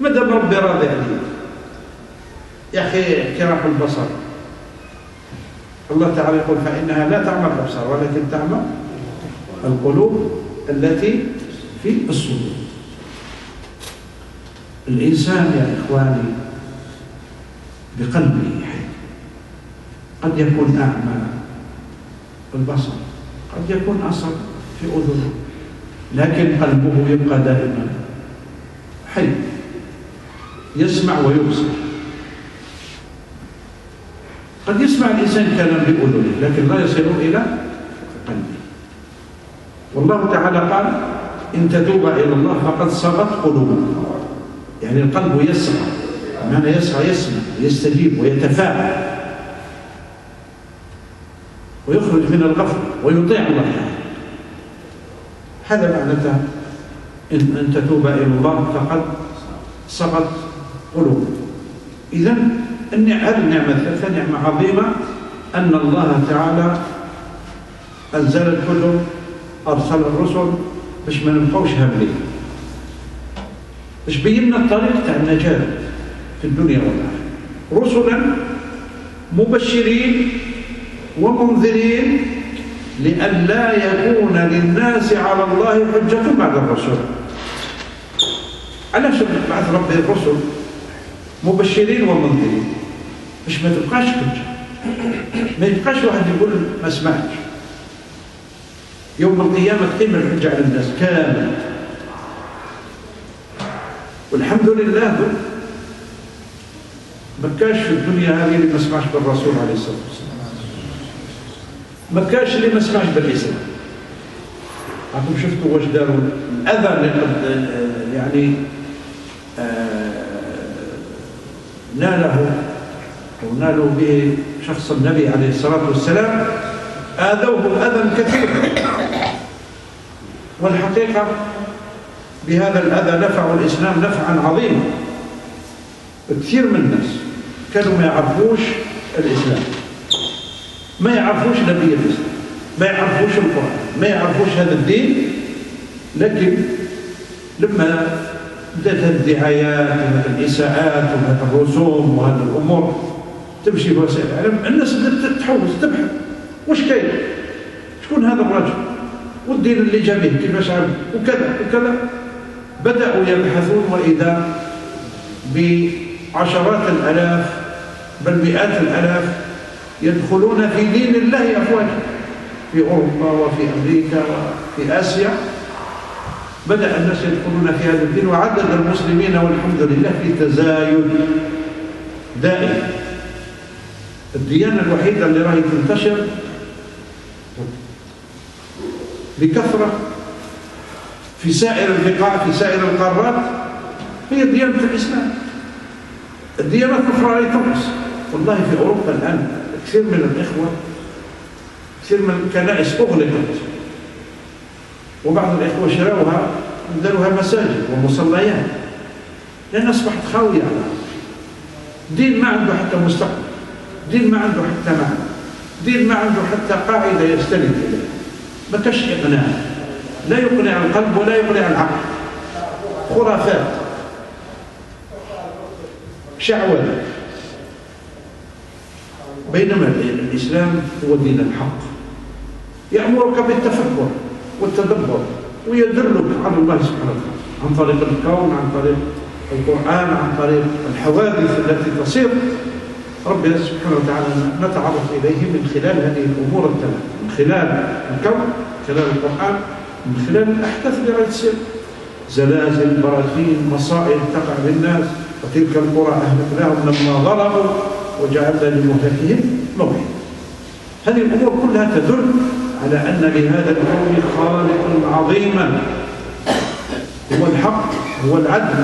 ماذا ربي راضي عليه يا أخي. كراح البصر الله تعالى يقول فإنها لا تعمى الأبصار ولكن تعمى القلوب التي في الصدور. الإنسان يا إخواني بقلبه حي، قد يكون أعمى البصر، قد يكون أصم في أذنه، لكن قلبه يبقى دائما حي، يسمع ويبصر. قد يسمع الإنسان كلام بأذنه لكن لا يصل إلى قلبه. والله تعالى قال إن تتوبا إلى الله فقد صغت قلوبكم، يعني القلب يسعى، بمعنى يسعى يسمع ويستجيب ويتفاعل ويخرج من الغفلة ويطيع الله تعالى. هذا معناته إن تتوبا إلى الله فقد صغت قلوبكم. إذن هذه النعمة الثالثة نعمة عظيمة، أن الله تعالى أنزل الكتب، أرسل الرسل باش ما نبقوش هاملين، باش بينا الطريق تاع النجاة في الدنيا والآخرة. رسلا مبشرين ومنذرين لئلا يكون للناس على الله حجة بعد الرسل. علاش بعث ربي الرسل مبشرين ومنذرين؟ باش ما تبقاش حجة، ما يبقاش واحد يقول ما سمعتش. يوم القيامة تقيم الحجة على الناس كامل. والحمد لله ما كاش في الدنيا هذه اللي ما سمعش بالرسول عليه الصلاة والسلام، ما كاش اللي ما سمعش بالإسلام. راكم شفتوا واش داروا الأذى اللي يعني نالوا به شخص النبي عليه الصلاة والسلام، آذوه أذى كثيرا. والحقيقة بهذا الأذى نفعوا الإسلام نفعا عظيما. كثير من الناس كانوا ما يعرفوش الإسلام، ما يعرفوش نبي الإسلام، ما يعرفوش القرآن، ما يعرفوش هذا الدين، لكن لما بدأت هذه الدعايات وهذه الإساءات وهذه الرسوم وهذه الأمور تمشي في وسائل الإعلام، الناس بدأت تحوس تبحث واش كاين، شكون هذا الرجل والدين اللي جا به كيفاش عمل وكذا وكذا. بدأوا يبحثون وإذا بعشرات الآلاف بل مئات الآلاف يدخلون في دين الله أفواجا في أوروبا وفي أمريكا وفي آسيا. بدأ الناس يدخلون في هذا الدين، وعدد المسلمين والحمد لله في تزايد دائم. الديانة الوحيدة اللي راهي تنتشر بكثرة في سائر البقاع في سائر القارات هي ديانة الإسلام. الديانات الأخرى راهي تنقص. والله في أوروبا الآن كثير من الإخوة، كثير من الكنائس أغلقت، وبعض الإخوة شراوها وداروها مساجد ومصليات، لأن أصبحت خاوية على دين ما عنده حتى مستقبل، دين ما عنده حتى معنى، دين ما عنده حتى قاعدة يستند إليها. ما كاش إقناع، لا يقنع القلب ولا يقنع العقل، خرافات، شعوذة. بينما الإسلام هو دين الحق، يأمرك بالتفكر والتدبر ويدلك على الله سبحانه وتعالى عن طريق الكون، عن طريق القرآن، عن طريق الحوادث التي تصير. ربنا سبحانه وتعالى نتعرف إليه من خلال هذه الأمور الثلاث، من خلال الكون، من خلال القرآن، من خلال الأحداث اللي راهي تصير، زلازل، براكين، مصائب تقع بالناس. وتلك القرى أهلكناهم لما ظلموا وجعلنا لمهلكهم موعدا. هذه الأمور كلها تدل على أن لهذا الكون خالقا عظيما، هو الحق، هو العدل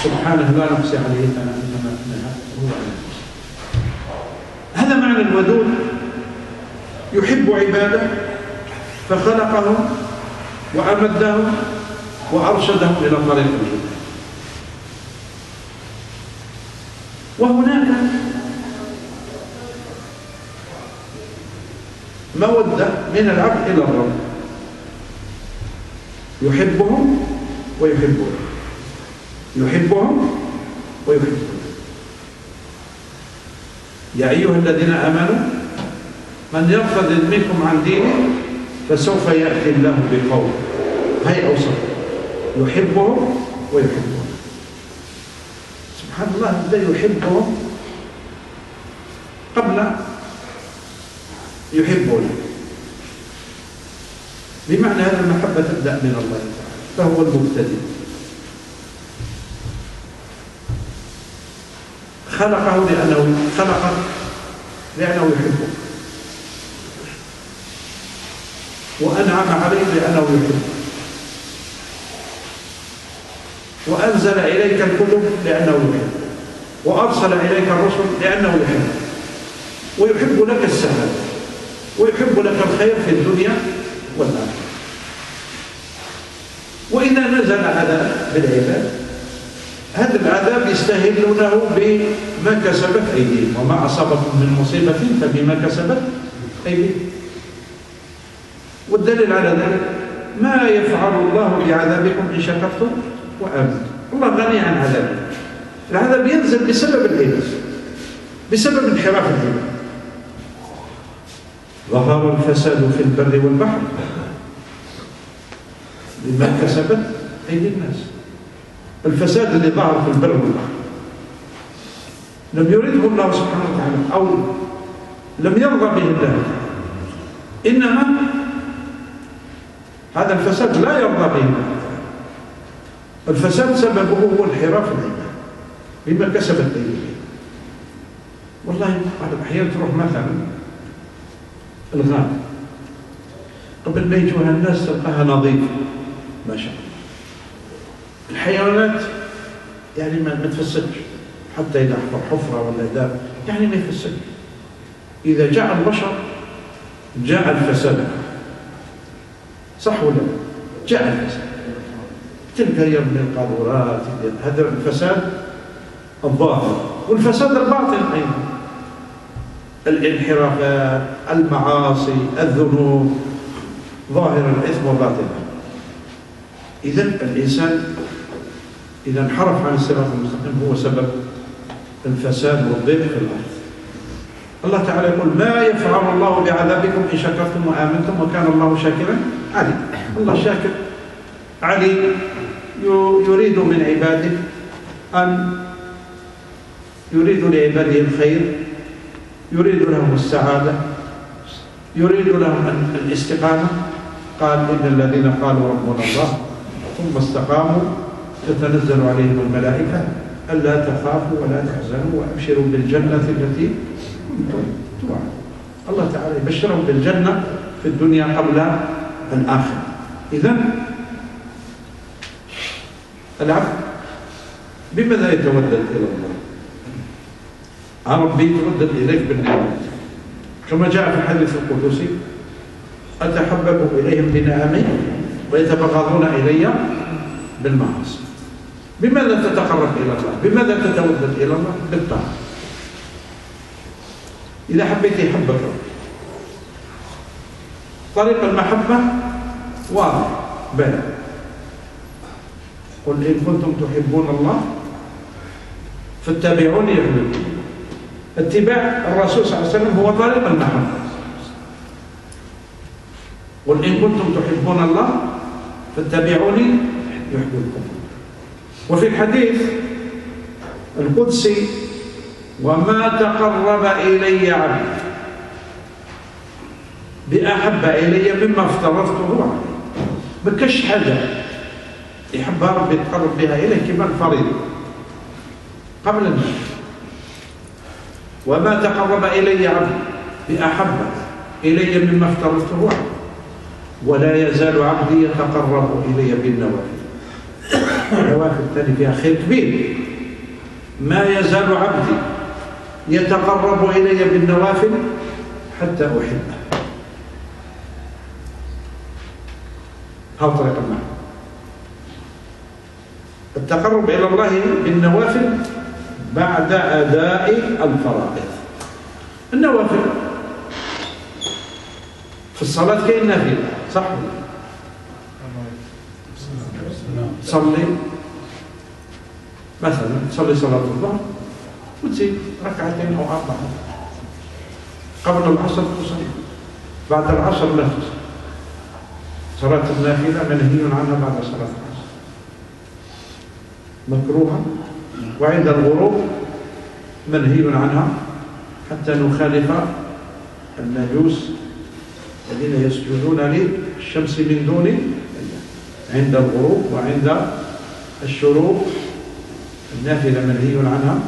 سبحانه، لا نقصي عليه إنما هو العدل. هذا معنى الودود، يحب عباده فخلقهم وأمدهم وأرشدهم إلى طريق الهدى. وهناك مودة من العبد إلى الرب، يحبهم ويحبون، يحبهم ويحبون. يا أيها الذين آمنوا من يرتد منكم عن دينه فسوف يأتي الله بقوم، هي أوصف، يحبهم ويحبون. سبحان الله، الذي يحبهم قبل يحبونه، بمعنى هذه المحبة تبدأ من الله تعالى، فهو المبتدئ. خلقه لأنه يحبه، وأنعم عليه لأنه يحبه، وأنزل إليك الكتب لأنه يحبه، وأرسل إليك الرسل لأنه يحبه، ويحب لك السعادة، ويحب لك الخير في الدنيا والآخرة. وإذا نزل عذاب بالعباد، هذا العذاب يستهلونه بما كسبت أيديهم، وما أصابكم من مصيبة فبما كسبت أيديهم. والدليل على ذلك ما يفعل الله بعذابكم إن شكرتم وآمنتم. الله غني عن عذابه. العذاب ينزل بسبب العباد، بسبب انحراف العباد. ظهر الفساد في البر والبحر بما كسبت أيدي الناس. الفساد اللي ظهر في البر والبحر لم يرده الله سبحانه وتعالى، أو لم يرضى به الله، إنما هذا الفساد لا يرضى به الله. الفساد سببه هو انحراف العباد بما كسبت أيديهم. والله بعض الأحيان تروح مثلا الغابة، قبل ما يجوها الناس تلقاها نظيفة ما شاء الله. الحيوانات يعني ما تفسدش، حتى إذا حفر حفرة ولا إذا يعني ما يفسدش. إذا جاء البشر جاء الفساد، صح ولا جاء الفساد؟ تلك هي من القاذورات، هذا الفساد الظاهر، والفساد الباطن أيضا، الانحرافات، المعاصي، الذنوب، ظاهر الإثم وباطنه. إذا الإنسان إذا انحرف عن الصراط المستقيم هو سبب الفساد والضيق في الأرض. الله تعالى يقول ما يفعل الله بعذابكم إن شكرتم وآمنتم وكان الله شاكرا عليم. الله شاكر عليم، يريد من عباده أن يريد لعباده الخير، يريد لهم السعادة، يريد لهم الاستقامة. قال إن الذين قالوا ربنا الله ثم استقاموا تتنزل عليهم الملائكة ألا تخافوا ولا تحزنوا وأبشروا بالجنة التي كنتم توعدون. الله تعالى يبشرهم بالجنة في الدنيا قبل الآخرة. إذن العبد بماذا يتودد إلى الله؟ ربي يتودد إليك بالنعمة، كما جاء في الحديث القدسي أتحبب إليهم بنعمي ويتبغضون إلي بالمعاصي. بماذا تتقرب إلى الله؟ بماذا تتودد إلى الله؟ بالطاعة. إذا حبيت يحبك ربي، طريق المحبة واضح بلى. قل إن كنتم تحبون الله فاتبعوني يحببكم. اتباع الرسول صلى الله عليه وسلم هو طريق المحبة. قل إن كنتم تحبون الله فاتبعوني يحببكم. وفي الحديث القدسي وما تقرب إلي عبد بأحب إلي مما افترضته عليه. بكش حاجة يحبها ربي يتقرب بها إليه كما الفريضة قبل النفل. وما تقرب إلي عبد بأحب إلي مما افترضته عليه ولا يزال عبدي يتقرب إلي بالنوافل. النوافل الثانية فيها خير كبير. ما يزال عبدي يتقرب إلي بالنوافل حتى أحبه. هذا طريق المعنى. التقرب إلى الله بالنوافل بعد أداء الفرائض. النوافل في الصلاة كاين نافلة صح؟ تصلي مثلا تصلي صلاة الظهر وتزيد ركعتين أو 4 قبل العصر تصلي، بعد العصر لا تصلي. صلاة النافلة منهي عنها بعد صلاة العصر، مكروهة، وعند الغروب منهي عنها حتى نخالف المجوس الذين يسجدون للشمس من دون الله عند الغروب. وعند الشروق النافلة منهي عنها،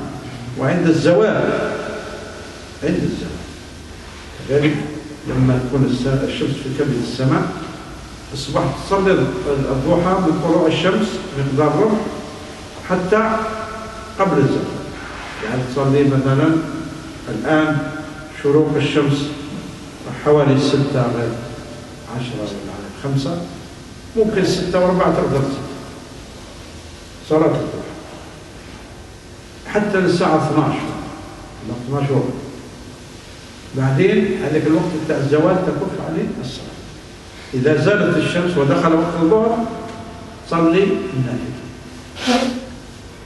وعند الزوال كذلك لما تكون الشمس في كبد السماء الصباح تصلي الضحى من طلوع الشمس مقدار ربع حتى قبل الزوال. يعني تصلي مثلا الآن شروق الشمس حوالي 6 غير 10 ولا 5، ممكن 6 و4 تقدر صلاة الضحى حتى للساعة 12 ولا 12 وربع. بعدين هذاك الوقت بتاع الزوال تكف عليه الصلاة. إذا زالت الشمس ودخل وقت الظهر صلي النافلة.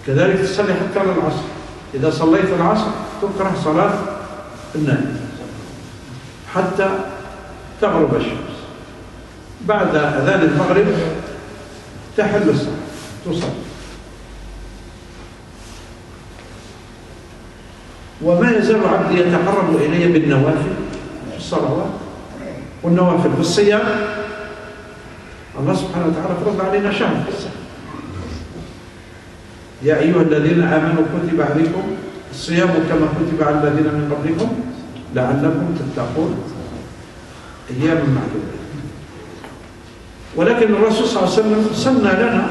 كذلك تصلي حتى على العصر. إذا صليت العصر تكره صلاة النافلة حتى تغرب الشمس. بعد أذان المغرب تحل الصلاة تصلي. وما يزال عبدي يتقرب إلي بالنوافل في الصلوات والنوافل في الصيام. الله سبحانه وتعالى فرض علينا شهر في السنة. يا أيها الذين آمنوا كتب عليكم الصيام كما كتب على الذين من قبلكم لعلكم تتقون أياما معدودة. ولكن الرسول صلى الله عليه وسلم سن لنا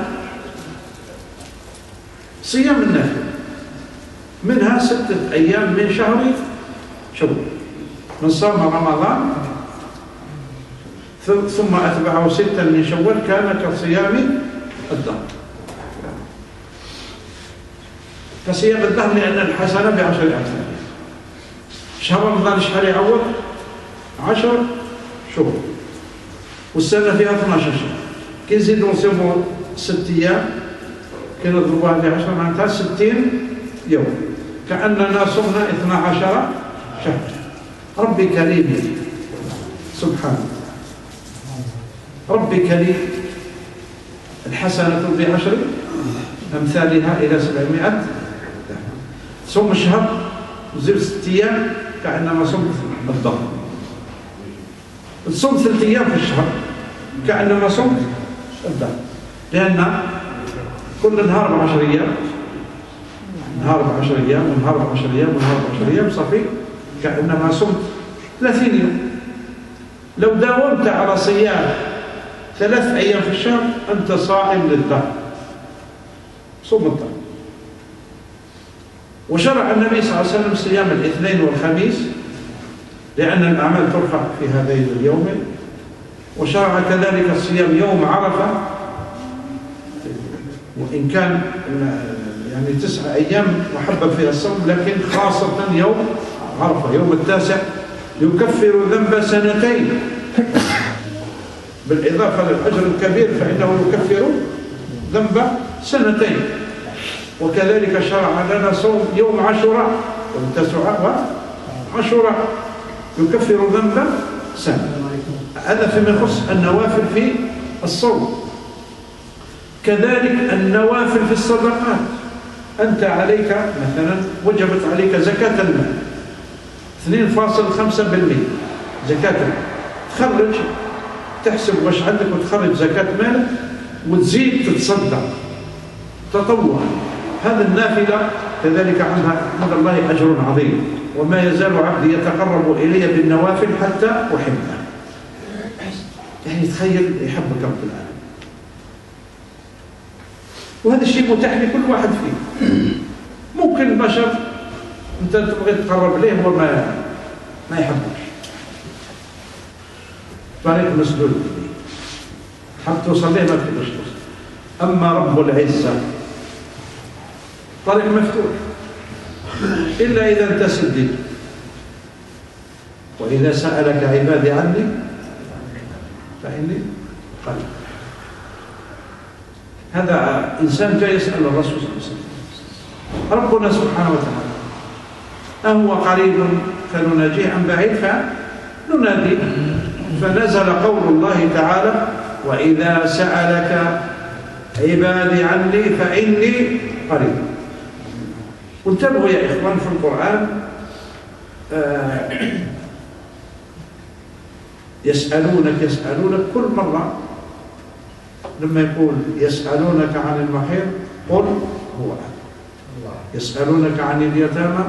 صيام النافلة، منها 6 أيام من شهر شوال. من صام رمضان ثم أتبعه 6 من شوال كان كصيام الدهر. كصيام الدهر لأن الحسنة ب10 أمثالها. شهر رمضان شهر يعوض 10 شهور والسنة فيها 12 شهر. كي نزيدو نصوموا 6 أيام كي نضربوها في 10 معناتها 60 يوم، كأننا صمنا 12 شهر. ربي كريم سبحانه، ربي كريم. الحسنة ب10 أمثالها إلى 700. صوم الشهر زيد 6 أيام كأنما صمت الظهر. تصوم 3 أيام في الشهر كأنما صمت الظهر، لأن كل نهار ب10 أيام، نهار ب10 أيام ونهار ب10 أيام ونهار ب10 أيام صافي كأنما صمت 30 يوم. لو داومت على صيام 3 أيام في الشهر أنت صائم للدهر. صوم الدهر. وشرع النبي صلى الله عليه وسلم صيام الاثنين والخميس لأن الأعمال ترفع في هذين اليومين. وشرع كذلك صيام يوم عرفة، وإن كان يعني 9 أيام محبب فيها الصوم، لكن خاصة يوم عرفة يوم التاسع يكفر ذنب 2 سنين بالإضافة للأجر الكبير فإنه يكفر ذنب سنتين. وكذلك شرع لنا صوم يوم عاشوراء والتسعاء وعاشوراء يكفر ذنب سنة. هذا فيما يخص النوافل في الصوم. كذلك النوافل في الصدقات. أنت عليك مثلا وجبت عليك زكاة المال 2.5% زكاة المال، تخرج تحسب واش عندك وتخرج زكاة مالك وتزيد تتصدق تطوعا. هذا النافلة كذلك عنها عند الله أجر عظيم. وما يزال عبدي يتقرب إلي بالنوافل حتى أحبه. يعني تخيل يحبك رب العالمين، وهذا الشيء متاح لكل واحد فيه. ممكن البشر أنت تبغي تقرب إليه هو ما يحبك، طريق مسدود حتى توصل له ما تقدرش توصل. أما رب العزة طريق مفتوح إلا إذا أنت سدد. وإذا سألك عبادي عني فإني قريب. هذا إنسان جاي يسأل الرسول صلى الله عليه وسلم ربنا سبحانه وتعالى أهو قريب فنناجيه أم بعيد فنناديه. فنزل قول الله تعالى وإذا سألك عبادي عني فإني قريب. وانتبهوا يا إخوان في القرآن يسألونك كل مرة لما يقول يسألونك عن المحيط قل هو يسألونك عن اليتامى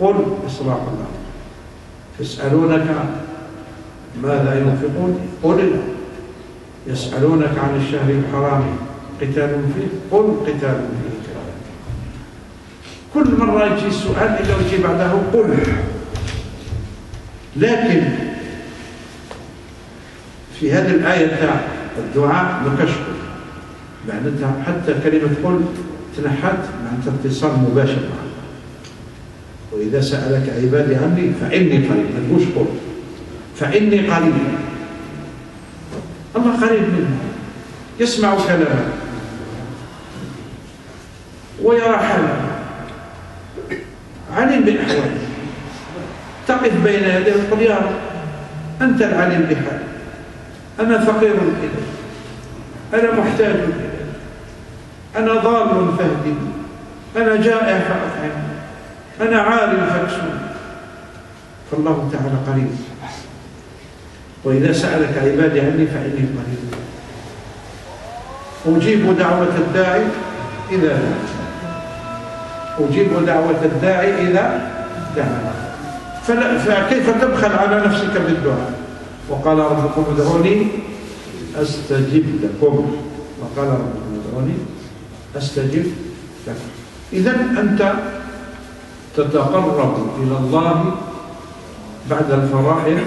قل إصلاح لهم يسألونك ماذا ينفقون قل الله يسألونك عن الشهر الحرام قتال فيه قل قتال فيه. كل مرة يجي السؤال إلا ويجي بعده قل. لكن في هذه الآية تاع الدعاء مكشف معناتها حتى كلمة قل تنحت معناتها اتصال مباشر معه. وإذا سألك عبادي عني فإني قريب، ما تقولش قل فإني قريب. الله قريب منه يسمع كلامه ويرى حاله عليم بأحواله. تقف بين يديه وتقول يا رب أنت العليم بحالي، أنا فقير إليك، أنا محتاج إليك، أنا ضال فاهدني، أنا جائع فأطعمني، أنا عار فاكسوني. فالله تعالى قريب. وإذا سألك عبادي عني فإني قريب أجيب دعوة الداعي إذا دعا. أجيب دعوة الداعي إذا دعا. فكيف تبخل على نفسك بالدعاء؟ وقال ربكم ادعوني أستجب لكم. وقال ربكم ادعوني أستجب لكم. إذن أنت تتقرب إلى الله بعد الفرائض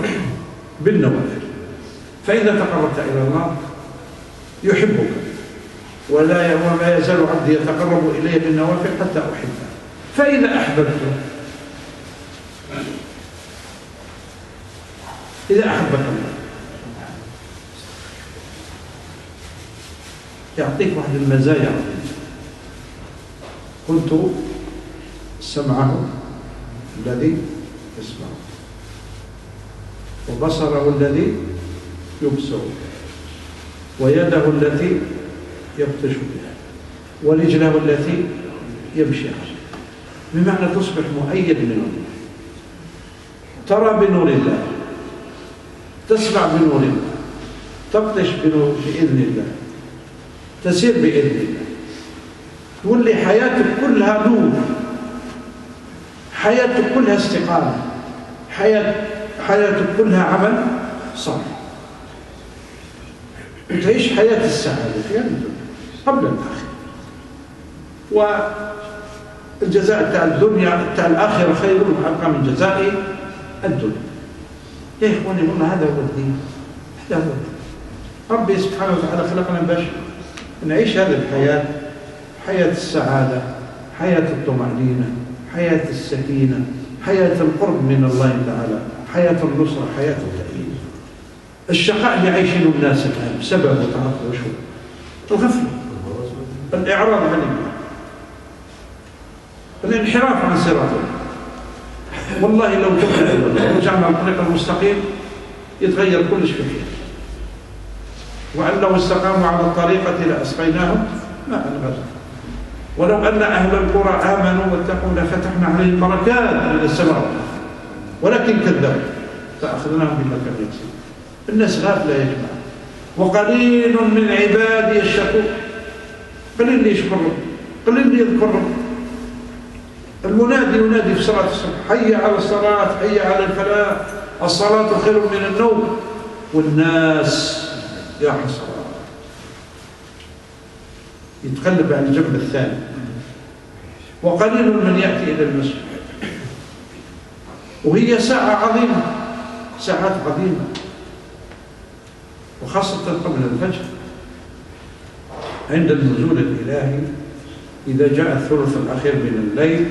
بالنوافل. فإذا تقربت إلى الله يحبك وما يزال عبدي يتقرب إلي بالنوافل حتى أحبه. فإذا أحببته إذا أحبك الله يعطيك واحد المزايا. كنت سمعه الذي يسمع وبصره الذي يبصر ويده التي يبطش بها ورجله التي يمشي عليها. بمعنى تصبح مؤيد من الله، ترى بنور الله، تسمع بنور الله، تبطش بإذن الله، تسير بإذن الله. تولي حياتك كلها نور، حياتك كلها استقامة، حياتك كلها عمل صالح. وتعيش حياة السعادة في الدنيا قبل الآخرة. والجزاء تاع الدنيا تاع الآخرة خير وأبقى من جزاء الدنيا. يا إخواني والله هذا هو الدين، هذا هو الدين. ربي سبحانه وتعالى خلقنا باش نعيش هذه الحياة، حياة السعادة، حياة الطمأنينة، حياة السكينة، حياة القرب من الله تعالى، حياة النصرة، حياة التأييد. الشقاء اللي عايشينه الناس الآن سببه تعرفوا وشو؟ الغفلة، الإعراض عن الله، الانحراف عن صراط الله. والله لو رجعنا على الطريق المستقيم يتغير كلش في الحياة. وأن لو استقاموا على الطريقة لأسقيناهم ماء غدقا ولو أن أهل القرى آمنوا واتقوا لفتحنا عليهم بركات من السماء ولكن كذبوا فأخذناهم بما كانوا يكسبون. الناس غافلة يا جماعة، وقليل من عبادي الشكور. قليل اللي يشكر ربه، قليل اللي يذكر ربه. المنادي ينادي في صلاة الصبح حي على الصلاة، حي على الفلاح، الصلاة خير من النوم، والناس يا حسرة يتقلب على الجنب الثاني. وقليل من يأتي إلى المسجد، وهي ساعة عظيمة، ساعات عظيمة، وخاصة قبل الفجر عند النزول الإلهي. إذا جاء الثلث الأخير من الليل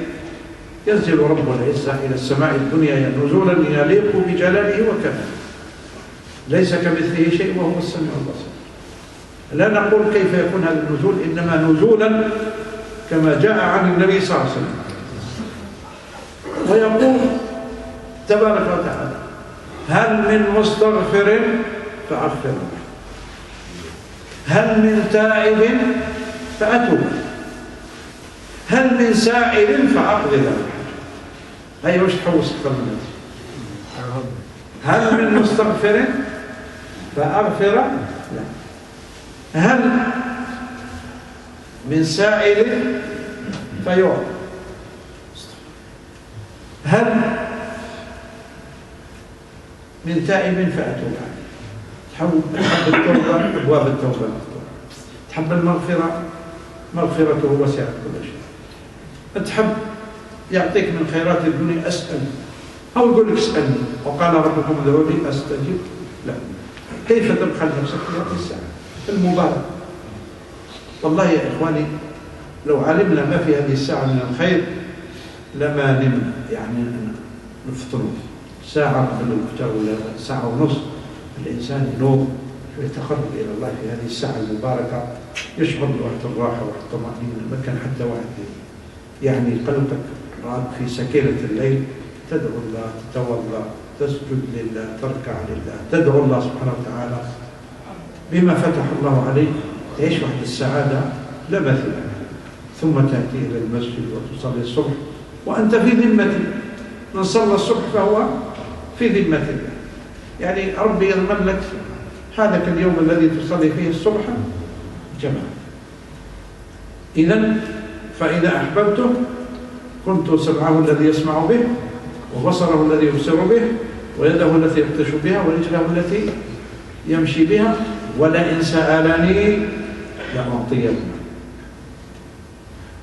ينزل رب العزة إلى السماء الدنيا نزولا يليق بجلاله وكماله، ليس كمثله شيء وهو السميع البصير. لا نقول كيف يكون هذا النزول، إنما نزولا كما جاء عن النبي صلى الله عليه وسلم. ويقول تبارك وتعالى هل من مستغفر فأغفر له، هل من تائب فأتوب، هل من سائل فأقضي له. هي وش تحوس أكثر من هذا؟ هل من مستغفر فأغفر له، هل من سائل فيعطى، هل من تائب فأتوب عليه. تحب التوبة أبواب التوبة، تحب المغفرة مغفرته وسعت كل شيء. تحب يعطيك من خيرات الدنيا أسأل، أو يقول لك اسألني وقال ربكم ادعوني أستجب. لا، كيف تبخل نفسك في هذه الساعة المباركة؟ والله يا إخواني لو علمنا ما في هذه الساعة من الخير لما نمنا، يعني نفطر ساعة قبل الفطور ولا ساعة ونص، الإنسان ينوم ويتقرب إلى الله في هذه الساعة المباركة، يشعر بوقت الراحة والطمأنينة. ما كان حتى واحد يعني قلبك راد في سكينة الليل، تدعو الله، تتوضأ، تسجد لله، تركع لله، تدعو الله سبحانه وتعالى بما فتح الله عليك، تعيش وحدة السعادة لا مثل لها. ثم تأتي إلى المسجد وتصلي الصبح وأنت في ذمة من صلى الصبح فهو في ذمة الله، يعني ربي يضمن لك هذاك اليوم الذي تصلي فيه الصبح جماعة. إذن فإذا أحببته كنت سمعه الذي يسمع به، وبصره الذي يبصر به، ويده التي يبطش بها، ورجله التي يمشي بها، ولئن سألني لأعطينه،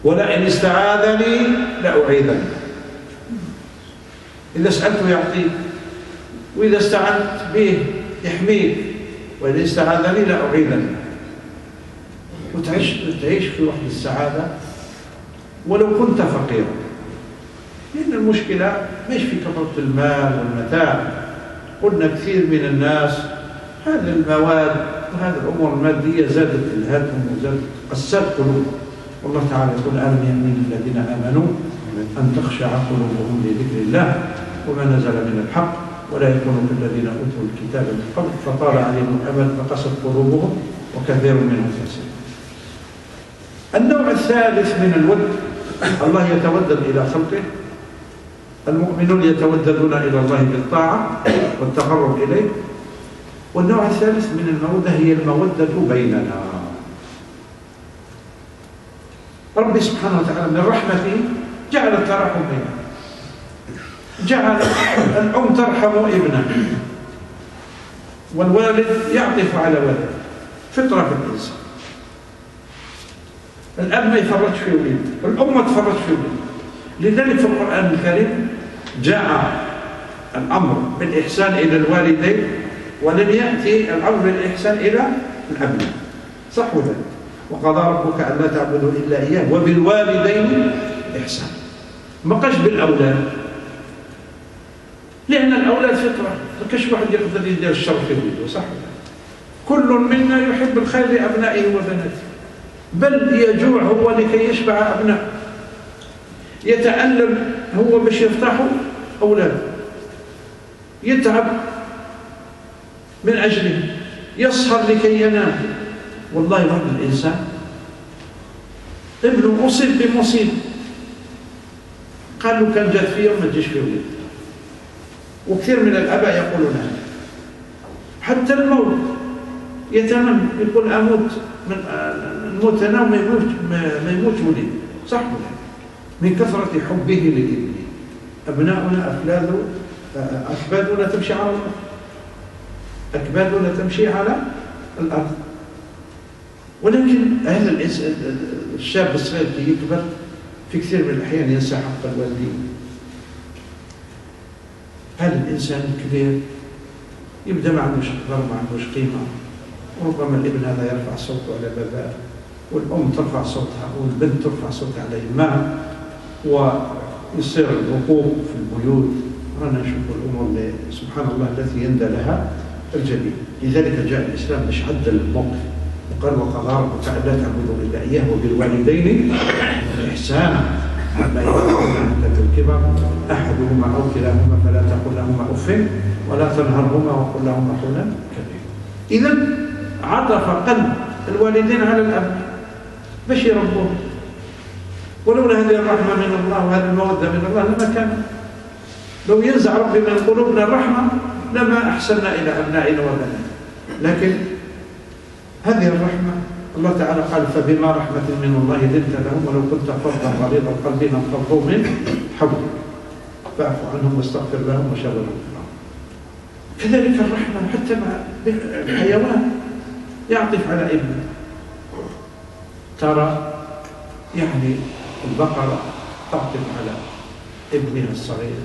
ولئن استعاذني لأعيذنه. إذا سألته يعطيك، وإذا استعنت به يحميك، وإذا استعاذني لأعيذنه. وتعيش في وحدة السعادة ولو كنت فقيرا، لأن المشكلة مش في كثرة المال والمتاع. قلنا كثير من الناس هذه المواد وهذه الأمور المادية زادت إلهاتهم وزادت قسات قلوبهم. والله تعالى يقول ألم يأن للذين آمنوا أن تخشع قلوبهم لذكر الله وما نزل من الحق ولا يكونوا كالذين أوتوا الكتاب من قبل فطال عليهم الأمد فقست قلوبهم وكثير منهم فاسقون. النوع الثالث من الود، الله يتودد إلى خلقه، المؤمنون يتوددون إلى الله بالطاعة والتقرب إليه. والنوع الثالث من المودة هي المودة بيننا. ربي سبحانه وتعالى من رحمته جعل التراحم بيننا، جعل الأم ترحم ابنها، والوالد يعطف على ولده، فطرة في الإنسان. الأب ما يفرط في ولده، الأم ما تفرط في ولده. لذلك في القرآن الكريم جاء الأمر بالإحسان إلى الوالدين، ولم يأتي الأمر بالإحسان إلى الأبناء. صح ولا؟ وقضى ربك ألا تعبدوا إلا إياه وبالوالدين إحسان. ما قالش بالأولاد، لأن الأولاد فطرة، ما كاش واحد يقدر يدير الشر في ولده، صح؟ كل منا يحب الخير لأبنائه وبناته، بل يجوع هو لكي يشبع أبنائه، يتألم هو باش يرتاحوا أولاده، يتعب من أجله، يسهر لكي ينام. والله واحد الإنسان ابنه أصيب بمصيبة، قال له كان جات في يوم ما تجيش في ولد. وكثير من الآباء يقولون هذا، حتى الموت يتمنى، يقول أموت نموت أنا وما يموت ولدي، صح ولا؟ من كثرة حبه لابنه. أبناؤنا أكبادنا تمشي على الأرض، أكبادنا تمشي على الأرض، ولكن هذا الشاب الصغير كي يكبر في كثير من الأحيان ينسى حق الوالدين. هذا الإنسان الكبير يبدأ ما عندوش قدر، ما عندوش قيمة، وربما الابن هذا يرفع صوته على باباه، والأم ترفع صوتها، والبنت ترفع صوتها على إمام، ويصير العقوق في البيوت. رانا نشوف الأمور اللي سبحان الله التي يندى لها الجميع. لذلك جاء الإسلام باش عدل الموقف وقال وقضى ربك ألا تعبدوا إلا إياه وبالوالدين إحسانا، أما إذا الكبر أحدهما أو كلاهما فلا تقل لهما أف ولا تنهرهما وقل لهما قولا كريما. إذا عطف قلب الوالدين على الأب باش يربوه، ولولا هذه الرحمة من الله وهذه المودة من الله لما كان. لو ينزع ربي من قلوبنا الرحمة لما أحسننا إلى أبنائنا وبناتنا، لكن هذه الرحمة الله تعالى قال فبما رحمة من الله لنت لهم ولو كنت فظا غليظ القلب لانفضوا من حولك فاعف عنهم واستغفر لهم وشاورهم في الأمر. كذلك الرحمة حتى مع الحيوان، يعطف على ابنه. ترى يعني البقرة تعطف على ابنها الصغير،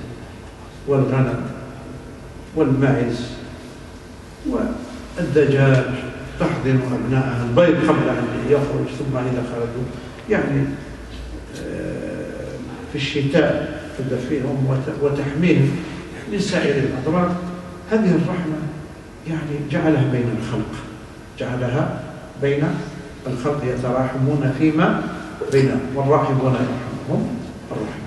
والغنم والماعز والدجاج تحضن أبنائها، البيض قبل أن يخرج ثم إذا خرجوا يعني في الشتاء تدفئهم وتحميهم من سائر الأضرار. هذه الرحمة يعني جعلها بين الخلق، جعلها بين الخلق يتراحمون فيما بينهم، والراحمون يرحمهم الرحمة.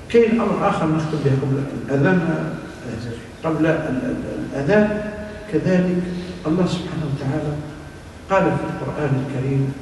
كاين أمر آخر نختم به قبل الأذان، قبل الأذان كذلك الله سبحانه وتعالى قال في القرآن الكريم